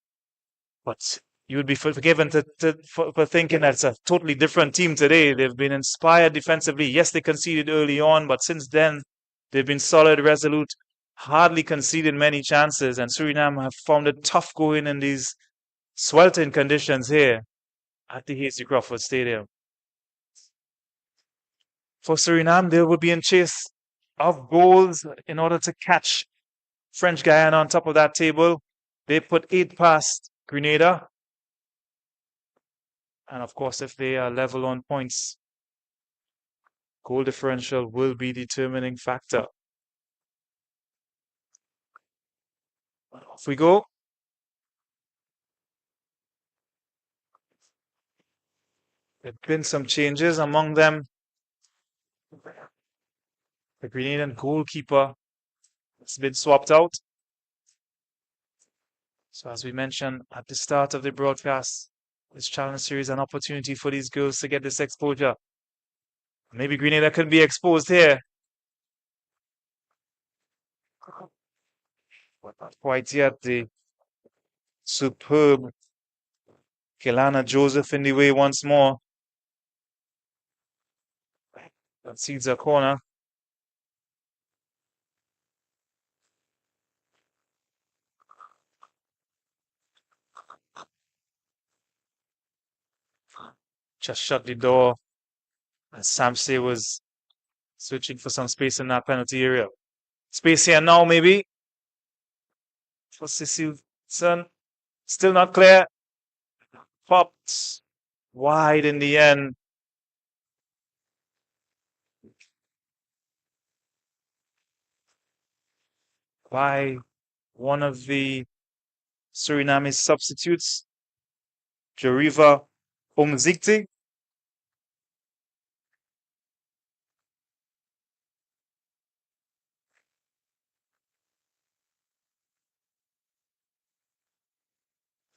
But you would be forgiven for thinking that's a totally different team today. They've been inspired defensively. Yes, they conceded early on, but since then, they've been solid, resolute, hardly conceded many chances. And Suriname have found it tough going in these sweltering conditions here at the Hazy Crawford Stadium. For Suriname, they will be in chase of goals in order to catch French Guyana on top of that table. They put 8 past Grenada. And of course, if they are level on points, goal differential will be the determining factor. Off we go. There have been some changes, among them the Grenadian goalkeeper has been swapped out. So as we mentioned at the start of the broadcast, this challenge series is an opportunity for these girls to get this exposure. Maybe Grenada can be exposed here. But not quite yet. The superb Kelana Joseph in the way once more. Concedes a corner. Just shut the door as Samse was searching for some space in that penalty area. Space here now, maybe. For Sissilson. Still not clear. Popped wide in the end. By one of the Suriname substitutes, Jariva Umzikti.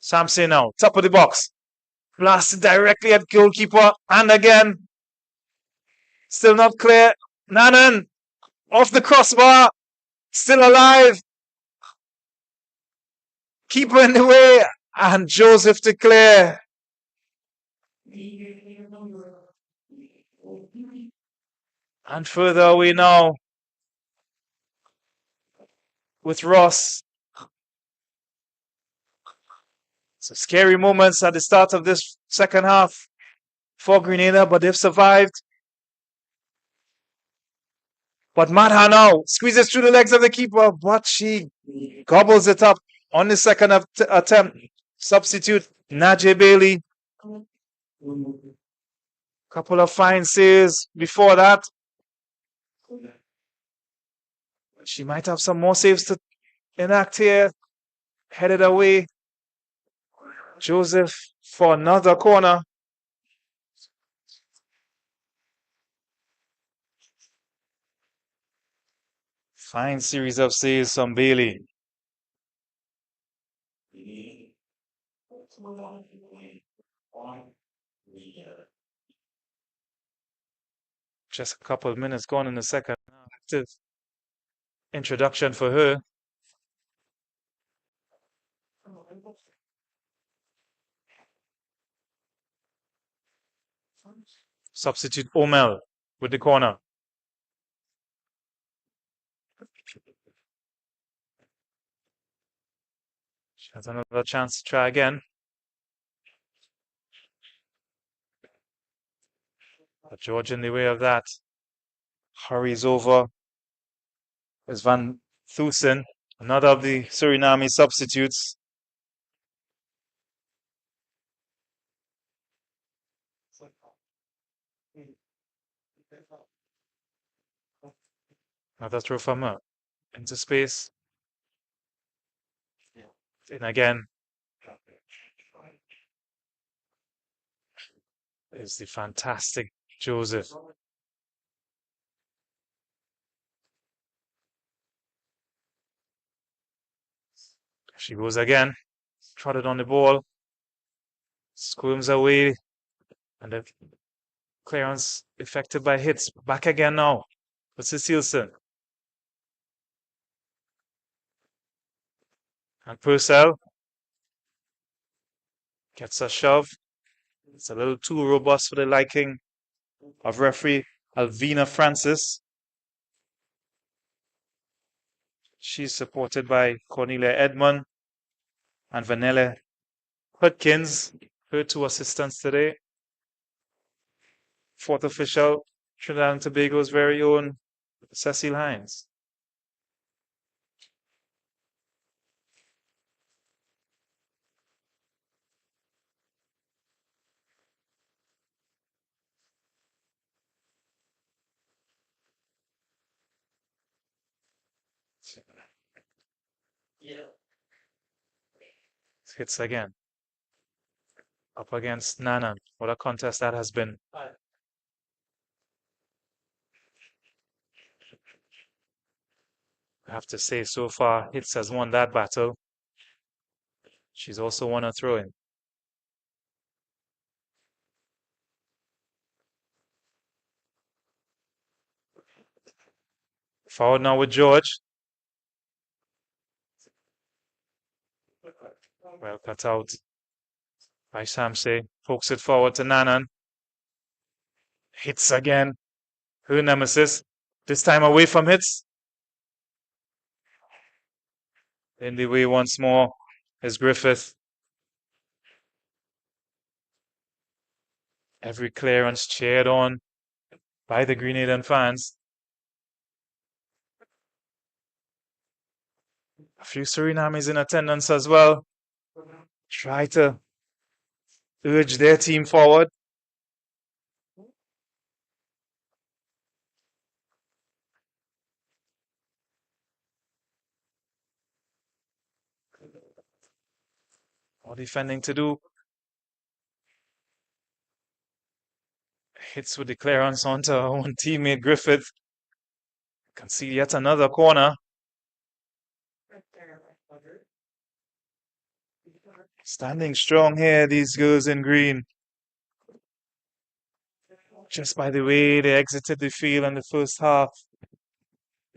Samse now, top of the box. Blasted directly at goalkeeper. And again. Still not clear. Nanan. Off the crossbar. Still alive. Keeper in the way. And Joseph to clear. And further away now. With Ross. So scary moments at the start of this second half for Grenada, but they've survived. But Madha now squeezes through the legs of the keeper, but she gobbles it up on the second attempt. Substitute Najee Bailey. Couple of fine saves before that. She might have some more saves to enact here. Headed away. Joseph for another corner. Fine series of saves from Bailey. Just a couple of minutes gone in the second. Active introduction for her. Substitute Omel with the corner. She has another chance to try again. But George in the way of that. Hurries over. Is Van Thusen, another of the Suriname substitutes. Another throw from her. Into space. And again. Is the fantastic Joseph. She goes again. Trotted on the ball. Squirms away. And the clearance affected by hits. Back again now. For Cecilson. And Purcell gets a shove. It's a little too robust for the liking of referee Alvina Francis. She's supported by Cornelia Edmond and Vanilla Hudkins, her two assistants today. Fourth official, Trinidad and Tobago's very own Cecil Hines. Hits again. Up against Nanan. What a contest that has been. I have to say, so far, Hits has won that battle. She's also won a throw-in. Forward now with George. Well cut out by Samse. Pokes it forward to Nanan. Hits again. Her nemesis. This time away from Hits. In the way once more is Griffith. Every clearance cheered on by the Grenadian fans. A few Surinamese in attendance as well. Try to urge their team forward. More defending to do. Hits with the clearance onto our own teammate Griffith. Can see yet another corner. Standing strong here, these girls in green. Just by the way they exited the field in the first half.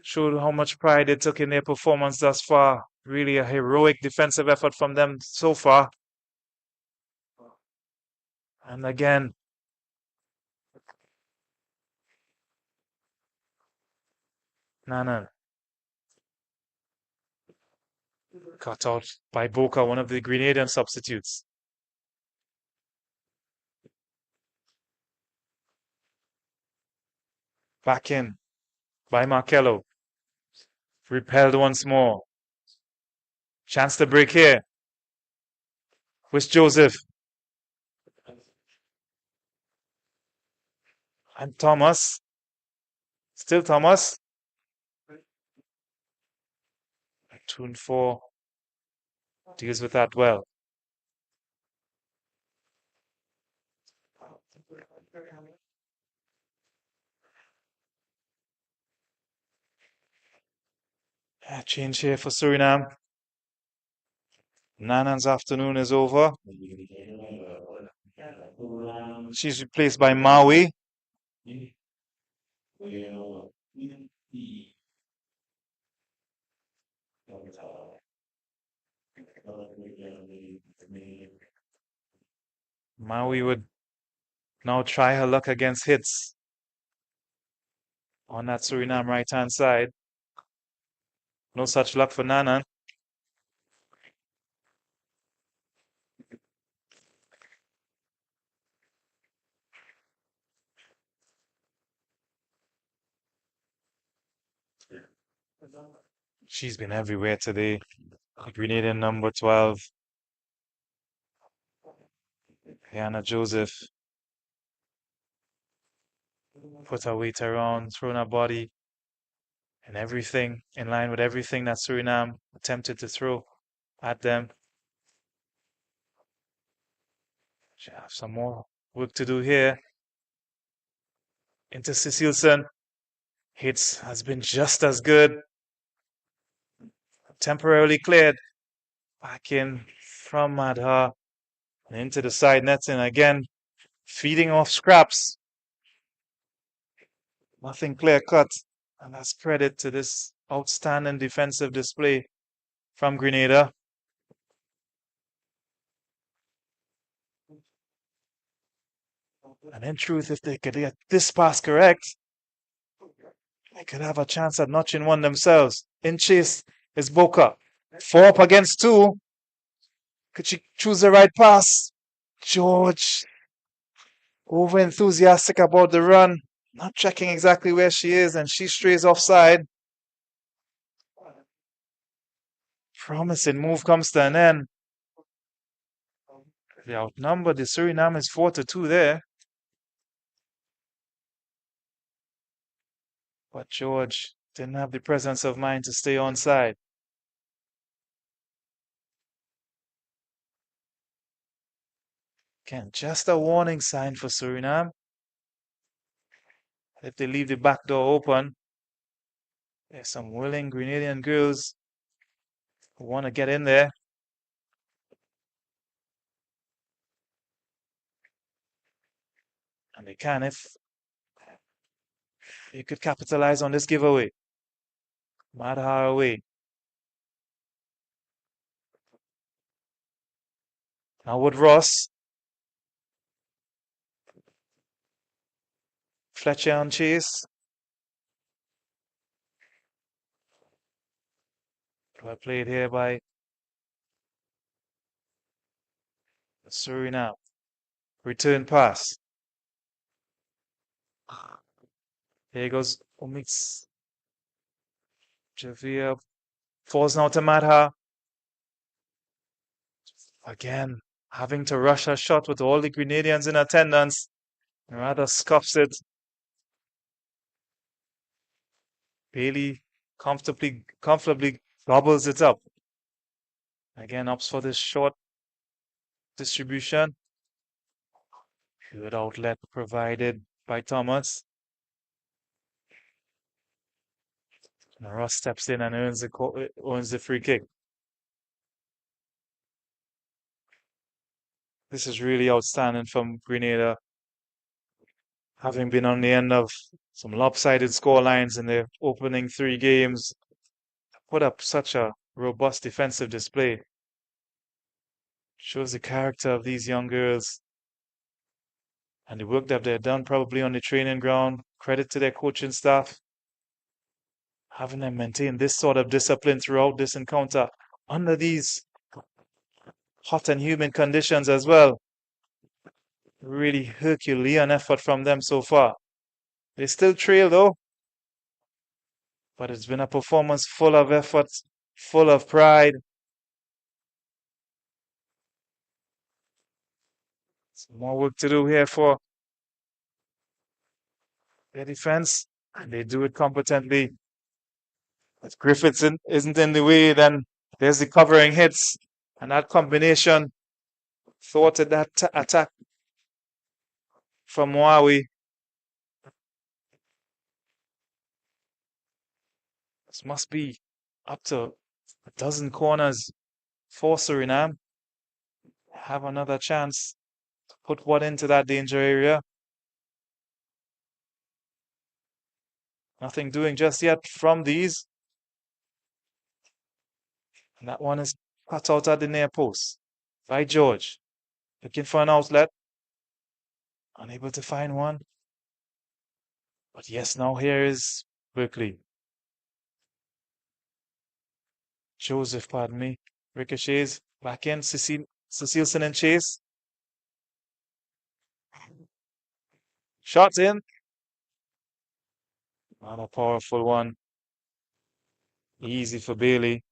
Showed how much pride they took in their performance thus far. Really a heroic defensive effort from them so far. And again, Nana. Cut out by Boca, one of the Grenadian substitutes. Back in by Markello. Repelled once more. Chance to break here. With Joseph. And Thomas. Still Thomas. Tune 4 deals with that well. Change here for Suriname. Nanan's afternoon is over. She's replaced by Maui. Maui would now try her luck against Hits on that Suriname right-hand side. No such luck for Nanan. She's been everywhere today. Grenadian number 12. Hannah Joseph. Put her weight around, thrown her body. and everything in line with everything that Suriname attempted to throw at them. She have some more work to do here. Into Cecilson. Hits has been just as good. Temporarily cleared. Back in from Madha. And into the side netting again. Feeding off scraps. Nothing clear cut. And that's credit to this outstanding defensive display from Grenada. And in truth, if they could get this pass correct, they could have a chance at notching one themselves. In chase is Boca. 4 up against 2. Could she choose the right pass? George, over enthusiastic about the run, not checking exactly where she is, and she strays offside. Promising move comes to an end. They outnumbered the Suriname is 4-2 there. But George didn't have the presence of mind to stay onside. Again, just a warning sign for Suriname. If they leave the back door open, there's some willing Grenadian girls who want to get in there. And they can if you could capitalize on this giveaway. Madha away. Now with Ross. Fletcher on chase. Well played here by Suriname. Return pass. Here goes Omix. Javier falls now to Madha. Again, having to rush her shot with all the Grenadians in attendance. Rather scuffs it. Bailey comfortably gobbles it up. Again, opts for this short distribution. Good outlet provided by Thomas. And Ross steps in and earns the free kick. This is really outstanding from Grenada, having been on the end of some lopsided scorelines in their opening 3 games. Put up such a robust defensive display. Shows the character of these young girls and the work that they've done probably on the training ground. Credit to their coaching staff. Having them maintain this sort of discipline throughout this encounter under these hot and humid conditions as well. Really Herculean effort from them so far. They still trail though, but it's been a performance full of effort, full of pride. Some more work to do here for their defense, and they do it competently. If Griffiths isn't in the way, then there's the covering hits, and that combination thwarted that attack from Moawi. This must be up to a dozen corners for Suriname. Have another chance to put one into that danger area. Nothing doing just yet from these. And that one is cut out at the near post by George. Looking for an outlet. Unable to find one. But yes, now here is Berkeley. Joseph, pardon me. Ricochets back in. Cecilson and Chase. Shot in. Not a powerful one. Easy for Bailey.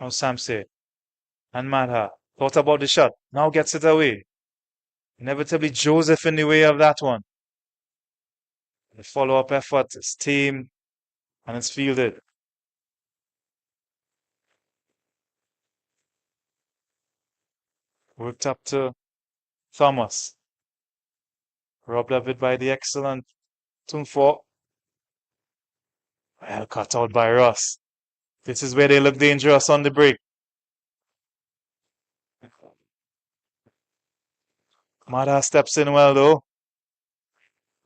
Now Samse and Madha thought about the shot. Now gets it away. Inevitably Joseph in the way of that one. The follow-up effort is team and it's fielded. Worked up to Thomas. Robbed of it by the excellent Tumfo. Well cut out by Ross. This is where they look dangerous on the break. Madha steps in well though.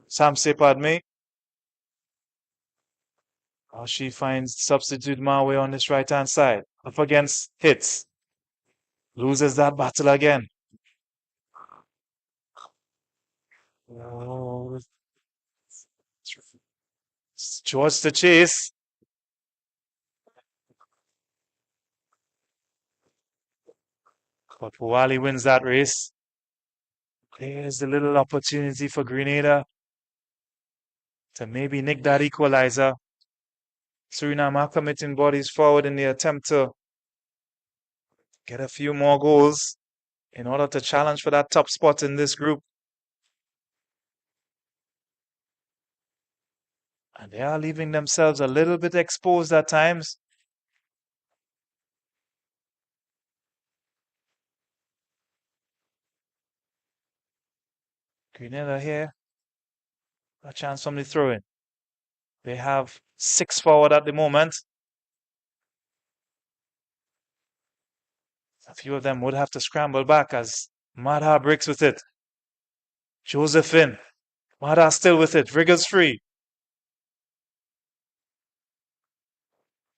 Samse Padme. Oh, she finds substitute Mawe on this right hand side. Up against hits. Loses that battle again. Oh, George to chase. But Wali wins that race. There's a little opportunity for Grenada to maybe nick that equalizer. Suriname are committing bodies forward in the attempt to get a few more goals in order to challenge for that top spot in this group. And they are leaving themselves a little bit exposed at times. Grenada here. A chance from the throw-in. They have 6 forward at the moment. A few of them would have to scramble back as Madha breaks with it. Joseph in. Madha still with it. Wriggles free.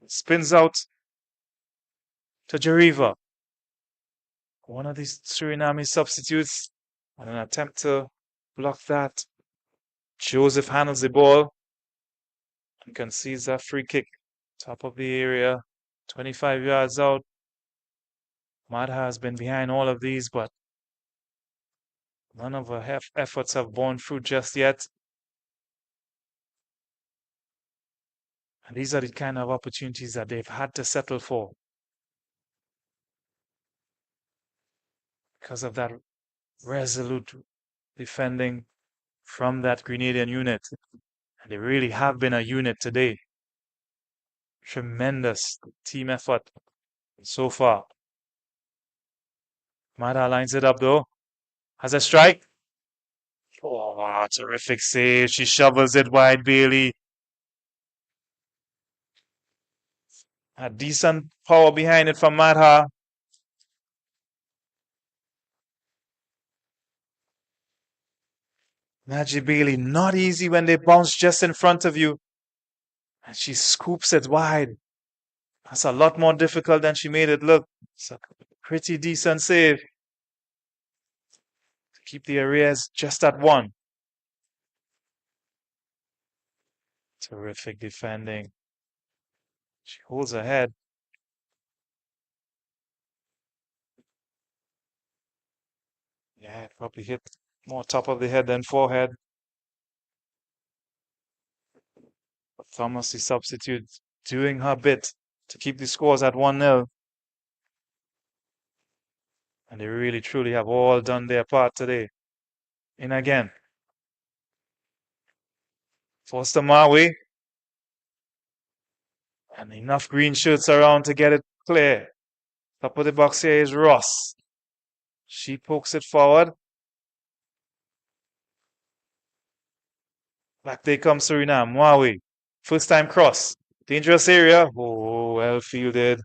Spins out to Jariva. One of these Suriname substitutes on an attempt to block that. Joseph handles the ball and concedes that free kick. Top of the area, 25 yards out. Madha has been behind all of these, but none of her efforts have borne fruit just yet. And these are the kind of opportunities that they've had to settle for. Because of that resolute defending from that Grenadian unit. And they really have been a unit today. Tremendous team effort so far. Madha lines it up though. Has a strike. Oh, terrific save. She shovels it wide, Bailey. A decent power behind it from Madha. Najee Bailey, not easy when they bounce just in front of you. And she scoops it wide. That's a lot more difficult than she made it look. It's a pretty decent save. To keep the arrears just at 1. Terrific defending. She holds her head. Yeah, it probably hit more top of the head than forehead. But Thomas, the substitute, doing her bit to keep the scores at 1-0. And they really, truly have all done their part today. In again. Foster Mawe. And enough green shirts around to get it clear. Top of the box here is Ross. She pokes it forward. Back they come Suriname. Mawe. First time cross. Dangerous area. Oh, well fielded.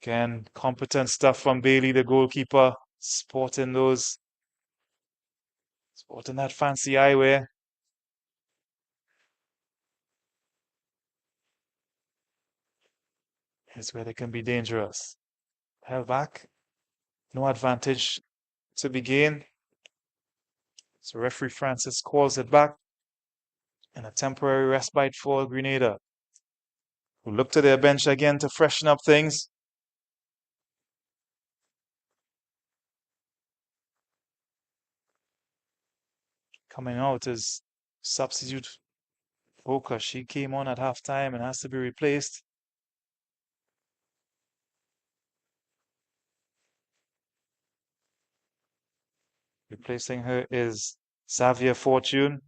Again, competent stuff from Bailey, the goalkeeper. Sporting that fancy eyewear. Here's where they can be dangerous. Held back. No advantage to be gained. So referee Francis calls it back. And a temporary respite for Grenada, who look to their bench again to freshen up things. Coming out is substitute Boca. She came on at halftime and has to be replaced. Replacing her is Xavier Fortune.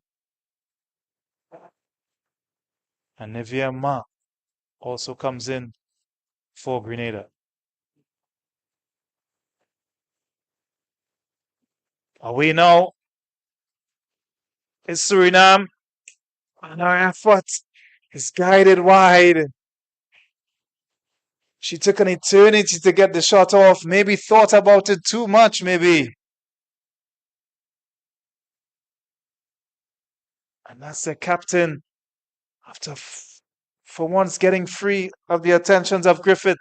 And Nivea Ma also comes in for Grenada. Away now is Suriname. And her effort is guided wide. She took an eternity to get the shot off. Maybe thought about it too much, maybe. And that's the captain. After, for once, getting free of the attentions of Griffith.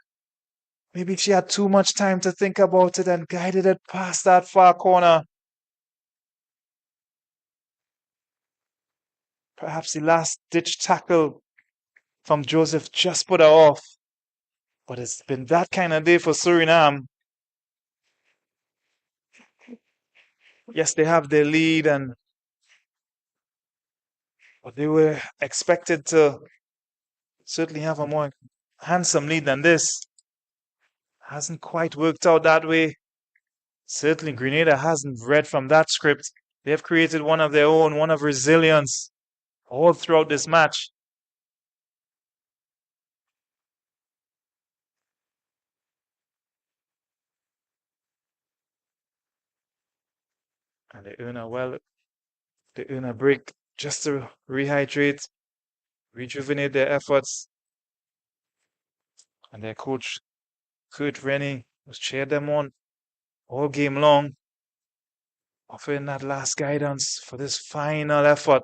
Maybe she had too much time to think about it and guided it past that far corner. Perhaps the last-ditch tackle from Joseph just put her off. But it's been that kind of day for Suriname. Yes, they have their lead, but they were expected to certainly have a more handsome lead than this. Hasn't quite worked out that way. Certainly Grenada hasn't read from that script. They have created one of their own, one of resilience, all throughout this match. And they earn a break just to rehydrate, rejuvenate their efforts. And their coach, Kurt Rennie, has cheered them on all game long, offering that last guidance for this final effort.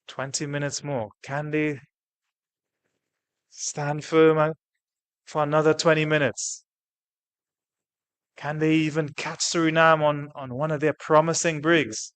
"20 minutes more. Can they stand firm for another 20 minutes? Can they even catch Suriname on one of their promising breaks?"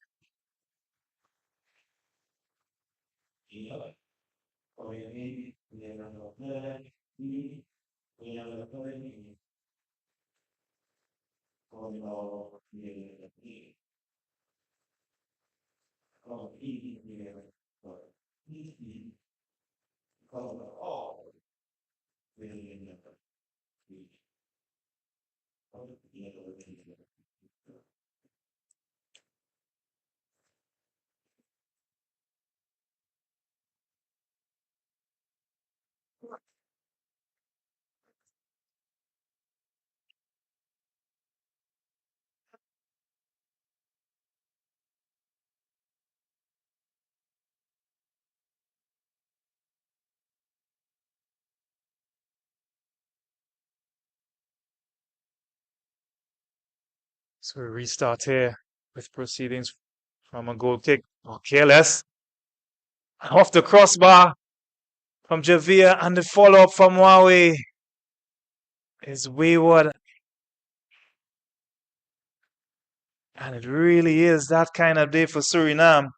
So we restart here with proceedings from a goal kick. Careless. Off the crossbar from Javier, and the follow-up from Huawei is wayward. And it really is that kind of day for Suriname.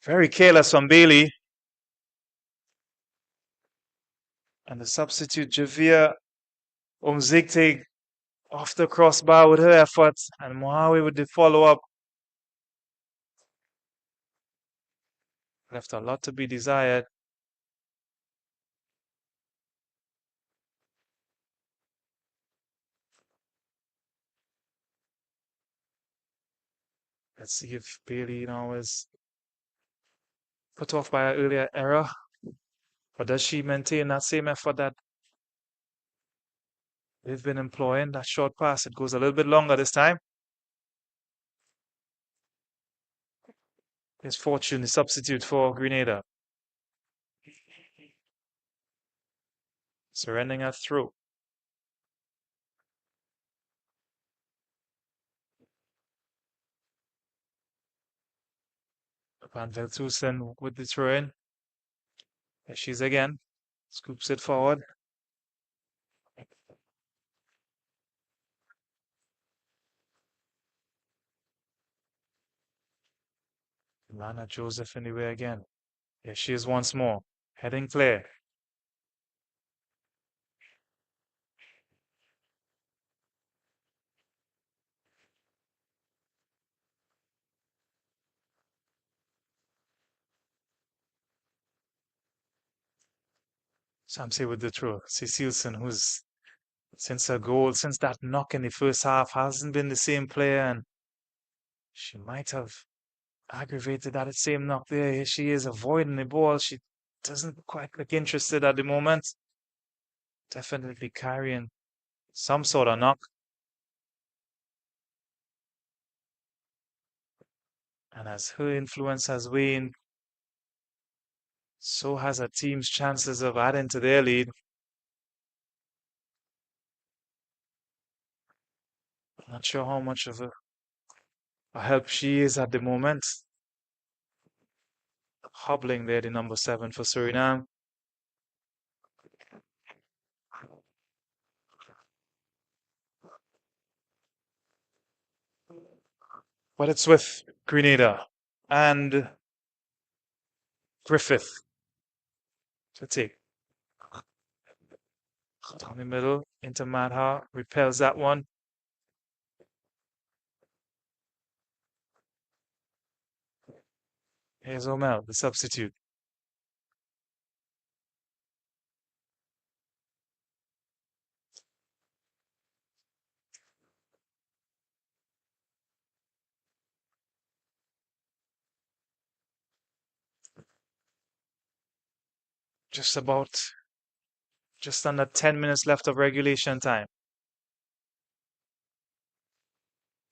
Very careless from Bailey. And the substitute Javier Umzigtig off the crossbar with her efforts, and Mohawi with the follow-up. Left a lot to be desired. Let's see if Bailey now is put off by an earlier error. Or does she maintain that same effort that they've been employing? That short pass, it goes a little bit longer this time. There's Fortune, the substitute for Grenada. Surrendering a throw. Van Veltusen with the throw in. There she's again. Scoops it forward. Lana Joseph in the way again. Here she is once more. Heading clear. Samse with the throw. Cecilson, who's since her goal, since that knock in the first half, hasn't been the same player, and she might have aggravated that same knock there. Here she is avoiding the ball. She doesn't quite look interested at the moment. Definitely carrying some sort of knock. And as her influence has waned, so has her team's chances of adding to their lead. Not sure how much of a help she is at the moment. Hobbling there, the number 7 for Suriname. But it's with Grenada and Griffith to take. Down the middle into Madha, repels that one. Here's Omel, the substitute. Just under 10 minutes left of regulation time.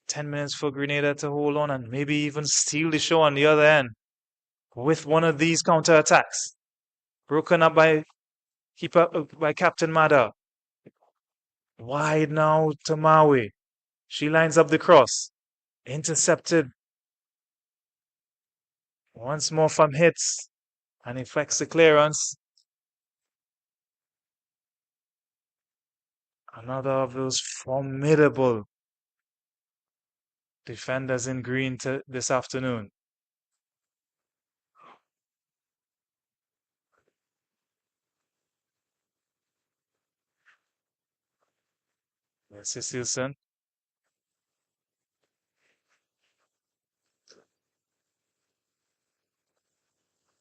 10 minutes for Grenada to hold on and maybe even steal the show on the other end with one of these counter-attacks. Broken up by Captain Mada. Wide now to Maui. She lines up the cross. Intercepted. Once more from hits. And effects the clearance. Another of those formidable defenders in green this afternoon. Cecilson.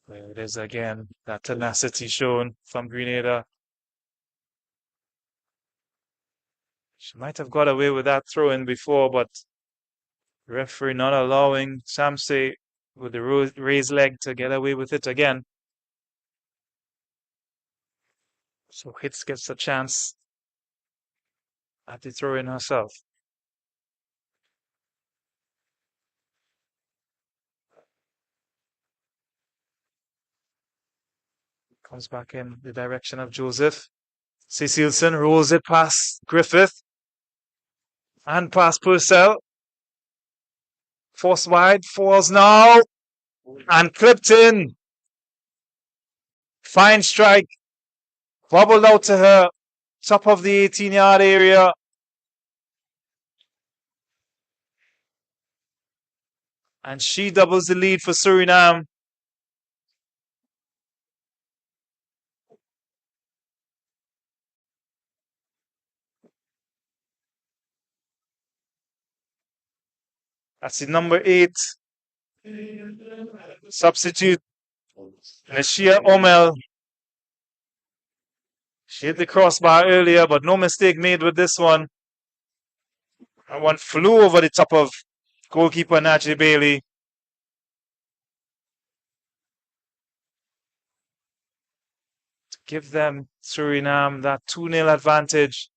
There it is again. That tenacity shown from Grenada. She might have got away with that throw-in before, but the referee not allowing Samse with the raised leg to get away with it again. So Hits gets a chance at the throw-in herself. Comes back in the direction of Joseph. Cecilson rolls it past Griffith. And past Purcell. Forced wide, falls now. And clipped in. Fine strike. Bobbled out to her. Top of the 18-yard area. And she doubles the lead for Suriname. That's the number 8 substitute, Nashia Omel. She hit the crossbar earlier, but no mistake made with this one. That one flew over the top of goalkeeper Najee Bailey. To give them, Suriname, that 2-0 advantage.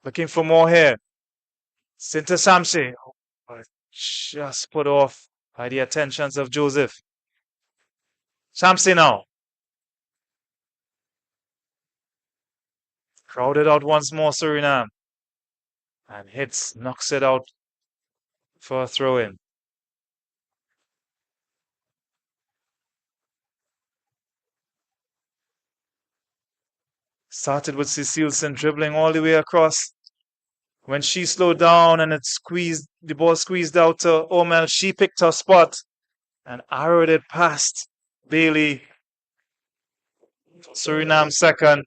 Looking for more here. Sinta Samse. Just put off by the attentions of Joseph. Samse now. Crowded out once more, Suriname. And Hits, knocks it out for a throw-in. Started with Cecilson dribbling all the way across. When she slowed down and the ball squeezed out to Omel, she picked her spot and arrowed it past Bailey. Suriname second.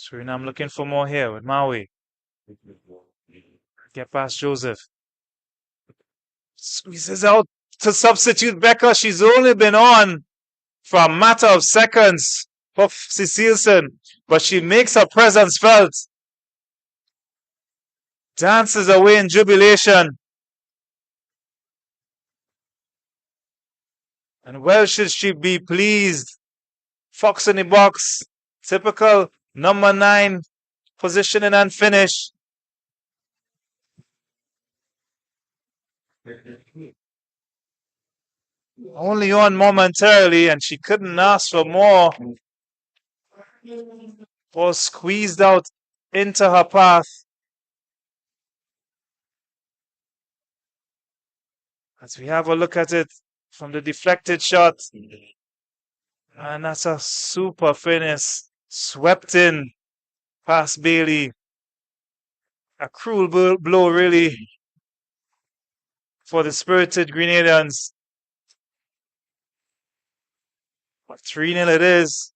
Suriname looking for more here with Maui. Get past Joseph. Squeezes out to substitute Becca. She's only been on for a matter of seconds for Cecilson, but she makes her presence felt. Dances away in jubilation. And well should she be pleased. Fox in the box. Typical number 9 positioning and finish. Only on momentarily, and she couldn't ask for more. Was squeezed out into her path. As we have a look at it from the deflected shot. And that's a super finish. Swept in past Bailey. A cruel blow, really, for the spirited Grenadians. But 3-0 it is.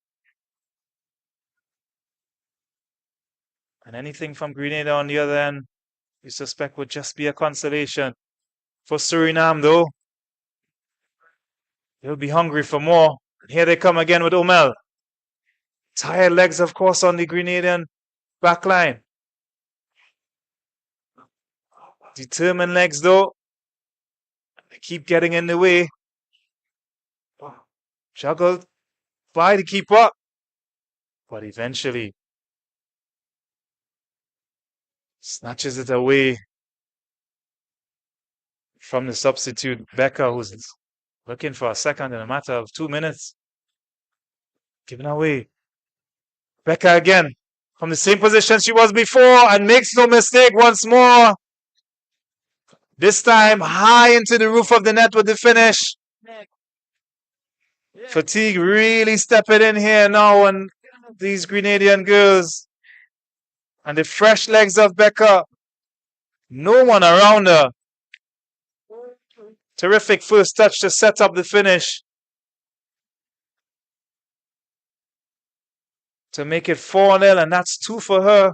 And anything from Grenada on the other end, we suspect would just be a consolation. For Suriname, though, they'll be hungry for more. Here they come again with Omel. Tired legs, of course, on the Grenadian back line. Determined legs, though. They keep getting in the way. Juggled by the keeper. But eventually snatches it away from the substitute, Becca, who's looking for a second in a matter of 2 minutes. Given away. Becca again from the same position she was before and makes no mistake once more. This time high into the roof of the net with the finish. Fatigue really stepping in here now on these Grenadian girls. And the fresh legs of Becca. No one around her. Terrific first touch to set up the finish. To make it 4-0, and that's 2 for her.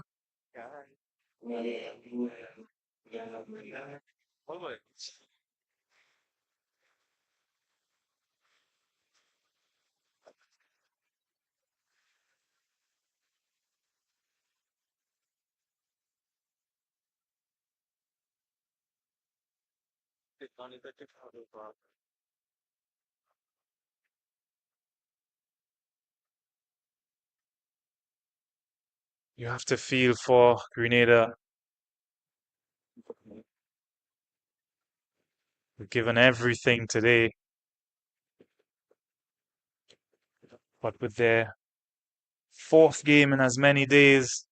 You have to feel for Grenada. We've given everything today. But with their 4th game in as many days,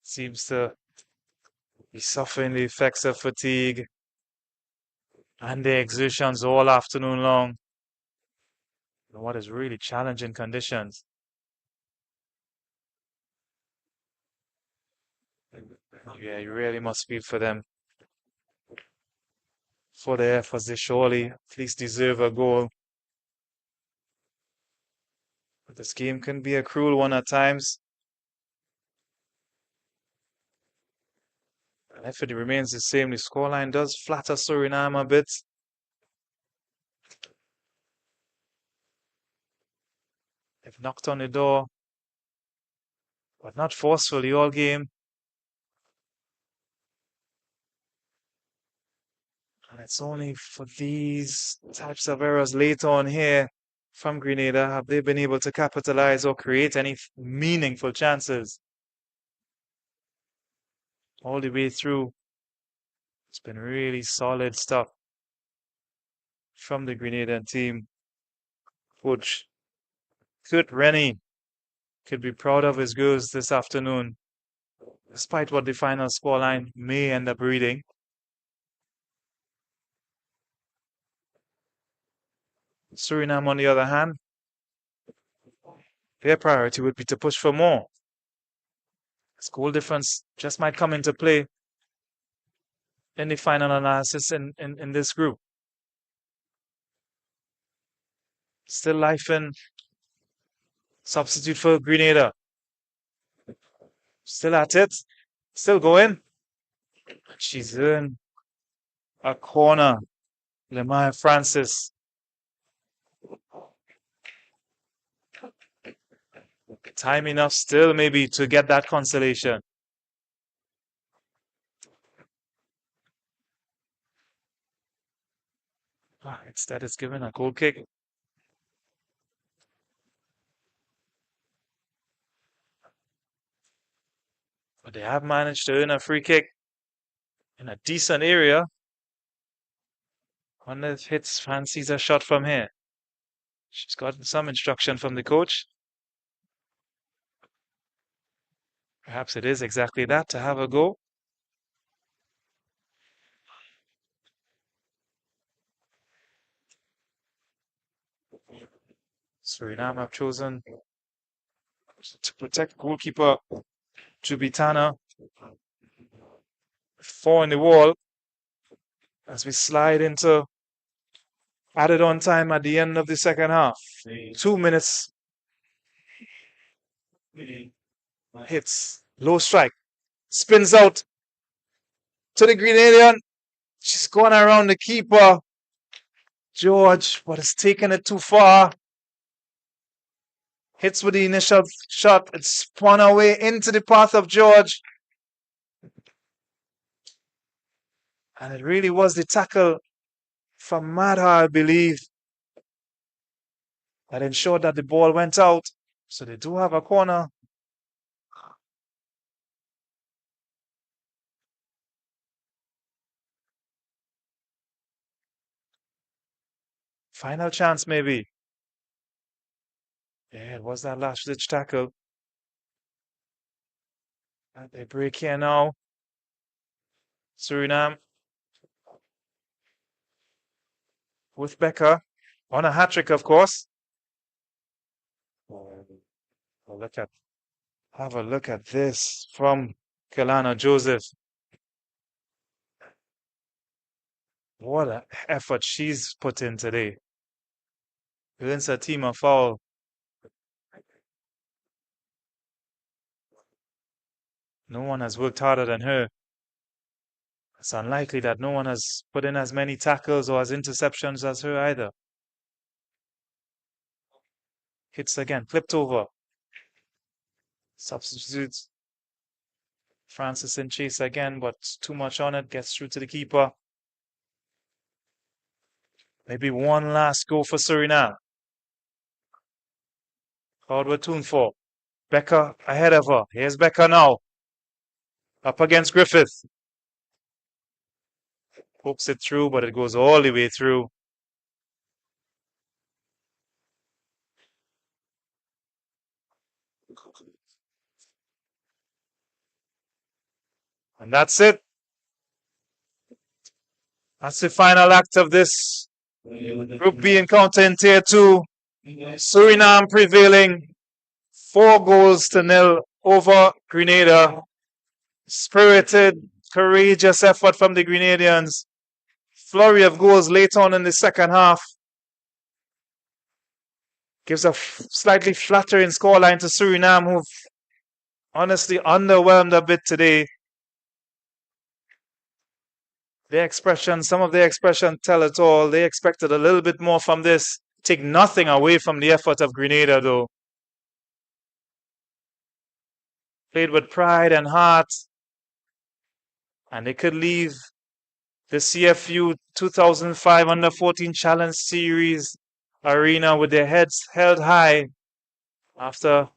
seems to be suffering the effects of fatigue and their exertions all afternoon long. In what is really challenging conditions. Yeah, you really must feel for them. For their efforts, they surely at least deserve a goal. But this game can be a cruel one at times. And if it remains the same, the scoreline does flatter Suriname a bit. They've knocked on the door, but not forcefully all game. And it's only for these types of errors later on here from Grenada have they been able to capitalize or create any meaningful chances. All the way through, it's been really solid stuff from the Grenadian team. Coach Kurt Rennie could be proud of his girls this afternoon, despite what the final scoreline may end up reading. Suriname, on the other hand, their priority would be to push for more. This goal difference just might come into play in the final analysis in this group. Still life in. Substitute for Grenada. Still at it. Still going. She's in a corner. Lemaya Francis. Time enough still maybe to get that consolation. Instead it's given a goal kick. But they have managed to earn a free kick in a decent area. Wonder if Hits fancies a shot from here. She's gotten some instruction from the coach. Perhaps it is exactly that, to have a go. Suriname have chosen to protect goalkeeper Jubitana. 4 in the wall as we slide into added on time at the end of the second half. 2 minutes. Hits. Low strike. Spins out to the Grenadian. She's gone around the keeper. George, but it's taken it too far. Hits with the initial shot. It's spun away into the path of George. And it really was the tackle from Madha, I believe, that ensured that the ball went out. So they do have a corner. Final chance, maybe. Yeah, it was that last ditch tackle. And they break here now. Suriname with Becker on a hat trick, of course. Have a look at this from Kelana Joseph. What an effort she's put in today. Against a team of foul. No one has worked harder than her. It's unlikely that no one has put in as many tackles or as interceptions as her either. Hits again, flipped over. Substitutes. Francis in chase again, but too much on it. Gets through to the keeper. Maybe one last go for Suriname. Crowd we're tuned for. Becker ahead of her. Here's Becker now. Up against Griffith. Hooks it through, but it goes all the way through. And that's it. That's the final act of this Group B encounter in Tier 2. Suriname prevailing 4-0 over Grenada. Spirited, courageous effort from the Grenadians. Flurry of goals late on in the second half. Gives a slightly flattering scoreline to Suriname, who've honestly underwhelmed a bit today. Some of their expression tell it all. They expected a little bit more from this. Take nothing away from the effort of Grenada, though. Played with pride and heart. And they could leave the CFU 2005 Under-14 Challenge Series arena with their heads held high after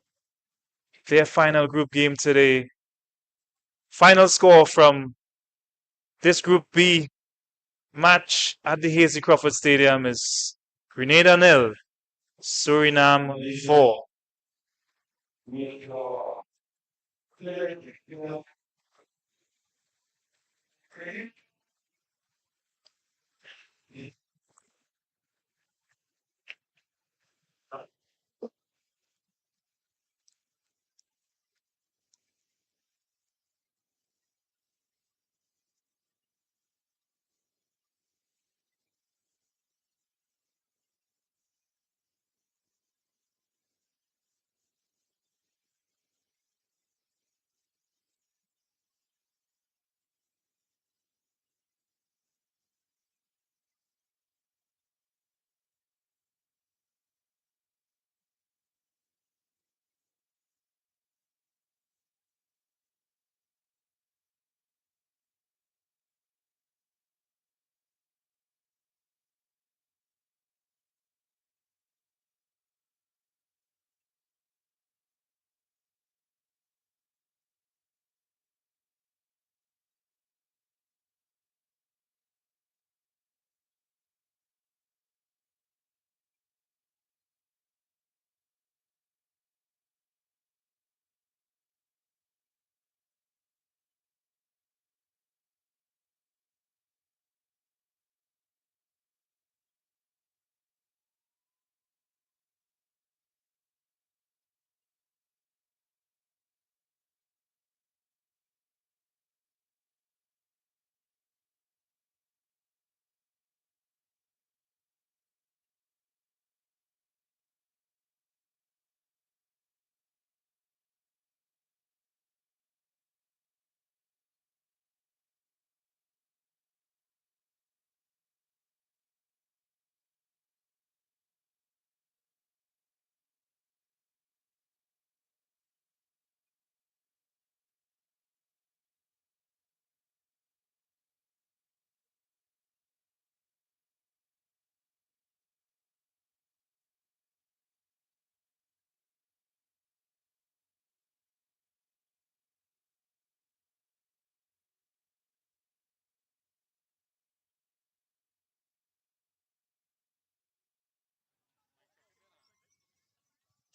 their final group game today. Final score from this Group B match at the Hasey Crawford Stadium is Grenada 0, Suriname 4.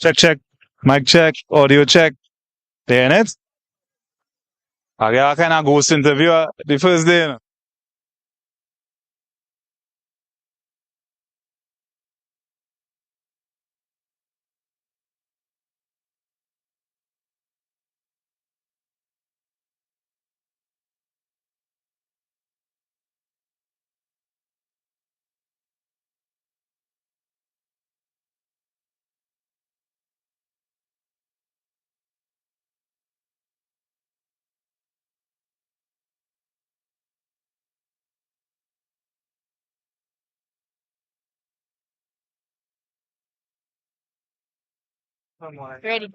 Check, check. Mic check. Audio check. There in it. I got kind of ghost interview the first day. You know? Ready.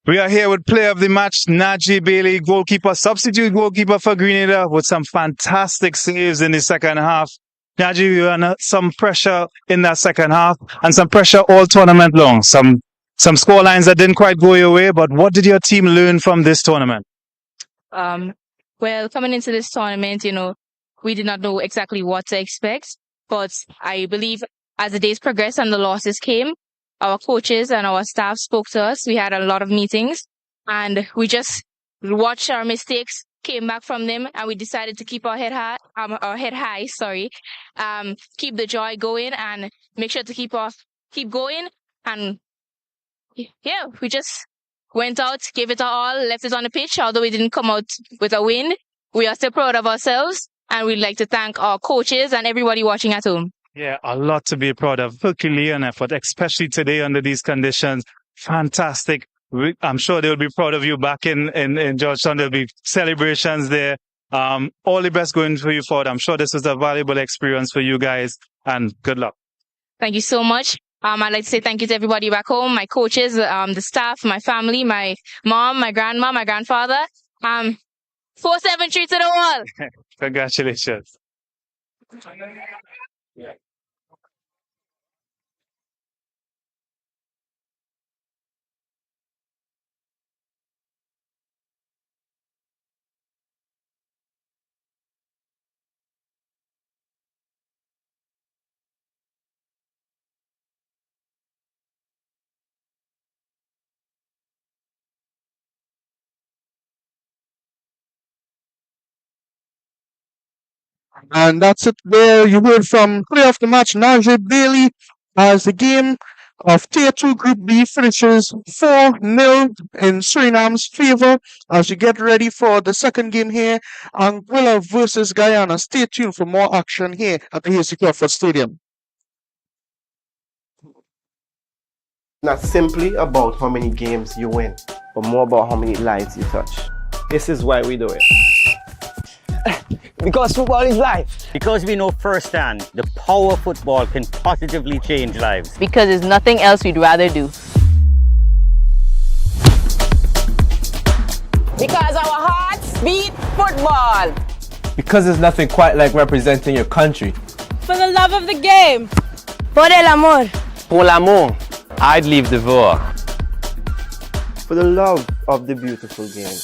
We are here with player of the match, Najee Bailey, goalkeeper, substitute goalkeeper for Grenada, with some fantastic saves in the second half. Najee, you had some pressure in that second half and some pressure all tournament long. Some score lines that didn't quite go your way, but what did your team learn from this tournament? Well, coming into this tournament, we did not know exactly what to expect, but I believe as the days progressed and the losses came, our coaches and our staff spoke to us. We had a lot of meetings and we just watched our mistakes, came back from them, and we decided to keep our head high, keep the joy going and make sure to keep going. And yeah, we just went out, gave it our all, left it on the pitch. Although we didn't come out with a win, we are still proud of ourselves, and we'd like to thank our coaches and everybody watching at home. Yeah, a lot to be proud of. Herculean effort, especially today under these conditions. Fantastic. I'm sure they'll be proud of you back in Georgetown. There'll be celebrations there. All the best going for you forward. I'm sure this was a valuable experience for you guys, and good luck. Thank you so much. I'd like to say thank you to everybody back home, my coaches, the staff, my family, my mom, my grandma, my grandfather. 473 to the wall. Congratulations. And that's it there. You heard from player of the match, Najee Bailey, as the game of Tier 2 Group B finishes 4-0 in Suriname's favor as you get ready for the second game here, Anguilla versus Guyana. Stay tuned for more action here at the Hasty Crawford Stadium. Not simply about how many games you win, but more about how many lives you touch. This is why we do it. Because football is life. Because we know firsthand the power of football can positively change lives. Because there's nothing else we'd rather do. Because our hearts beat football. Because there's nothing quite like representing your country. For the love of the game. Por el amor. Pour l'amour. I'd leave the war. For the love of the beautiful game.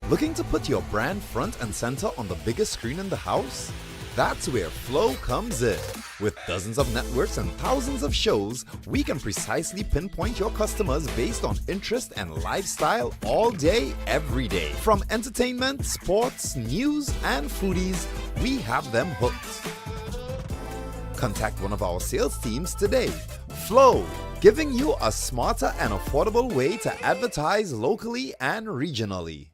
Looking to put your brand front and center on the biggest screen in the house? That's where Flow comes in. With dozens of networks and thousands of shows, we can precisely pinpoint your customers based on interest and lifestyle all day, every day. From entertainment, sports, news, and foodies, we have them hooked. Contact one of our sales teams today. Flow, giving you a smarter and affordable way to advertise locally and regionally.